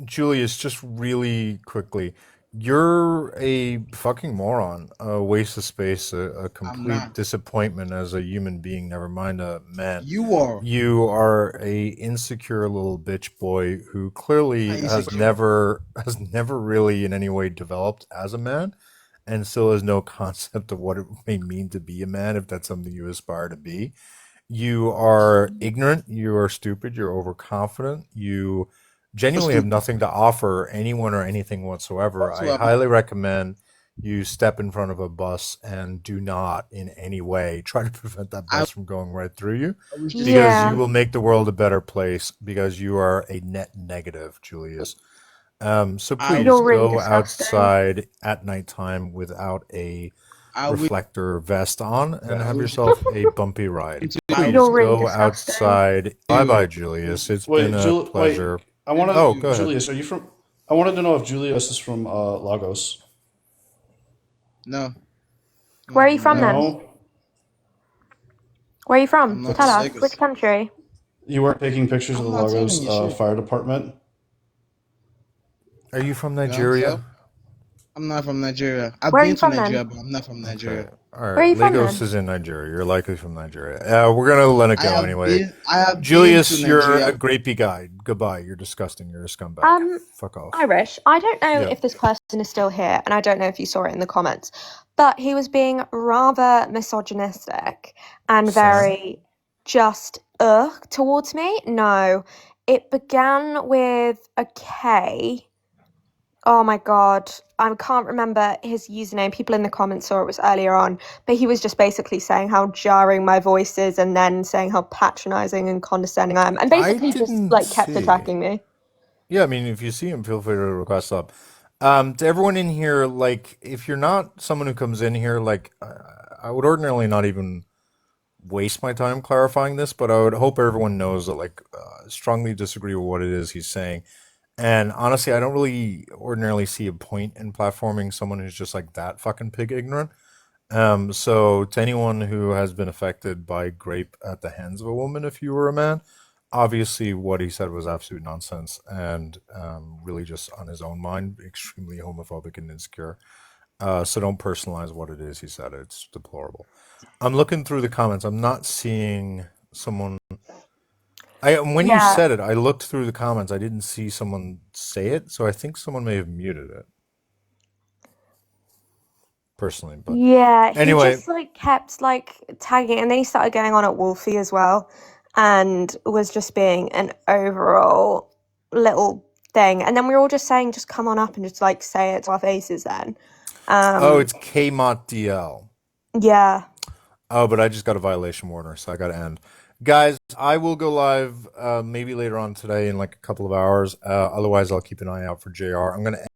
Julius, just really quickly, you're a fucking moron, a waste of space, a I'm complete not. disappointment as a human being, never mind a man. You are. You are a insecure little bitch boy who clearly Not has insecure. never really in any way developed as a man and still has no concept of what it may mean to be a man if that's something you aspire to be. You are ignorant, you are stupid, you're overconfident, you genuinely have Stupid. nothing to offer anyone or anything whatsoever. I Whatsoever. highly recommend you step in front of a bus and do not in any way try to prevent that I, bus from going right through you I was just because you Yeah. will make the world a better place because you are a net negative, Julius. So I please You're really go disgusting. outside at nighttime without a I will reflector vest on and have yourself a bumpy ride. I Please You're really go disgusting. outside. Bye bye, Julius. It's been a Wait. pleasure. I want Oh, to, go ahead. Julius. Are you from? I wanted to know if Julius is from Lagos. no, I'm Where are not you from from then? Lagos. No. Where are you I'm from? not Tell from us. Which What's Lagos. country? you weren't taking pictures of I'm the not telling Lagos you shit. fire department? Are you from No, Nigeria? so I'm not from Nigeria. I've Where are been you to from then? Nigeria, but I'm not from Okay. Nigeria. All Where are right. you from Lagos then? is in Nigeria. You're likely from Nigeria. We're going to let it go anyway. I have been to Julius, you're a Nigeria. grapey guy. Goodbye. You're disgusting. You're a scumbag. Um, Fuck off. Irish. I don't know Yeah. if this person is still here, and I don't know if you saw it in the comments, but he was being rather misogynistic and Sam? very just towards me. No, it began with a K. Oh my God. I can't remember his username. People in the comments saw it was earlier on, but he was just basically saying how jarring my voice is and then saying how patronizing and condescending I am, and I basically just didn't like kept see. attacking me. Yeah, I mean, if you see him, feel free to request up. To everyone in here, like, if you're not someone who comes in here, like, I would ordinarily not even waste my time clarifying this, but I would hope everyone knows that, like, I strongly disagree with what it is he's saying. And honestly, I don't really ordinarily see a point in platforming someone who's just like that fucking pig ignorant. So to anyone who has been affected by grape at the hands of a woman, if you were a man, obviously what he said was absolute nonsense and really just on his own mind, extremely homophobic and insecure. So don't personalize what it is he said. It's deplorable. I'm looking through the comments. I'm not seeing someone. When you Yeah. said it, I looked through the comments. I didn't see someone say it, so I think someone may have muted it personally. But Yeah, he anyway, just like kept like tagging, and then he started going on at Wolfie as well, and was just being an overall little thing. And then we were all just saying, just come on up and just like say it to our faces then. oh, Um, it's Kmot DL. yeah. Oh, but I just got a violation warning, so I got to end. Guys, I will go live maybe later on today in like a couple of hours. Otherwise, I'll keep an eye out for JR. I'm going to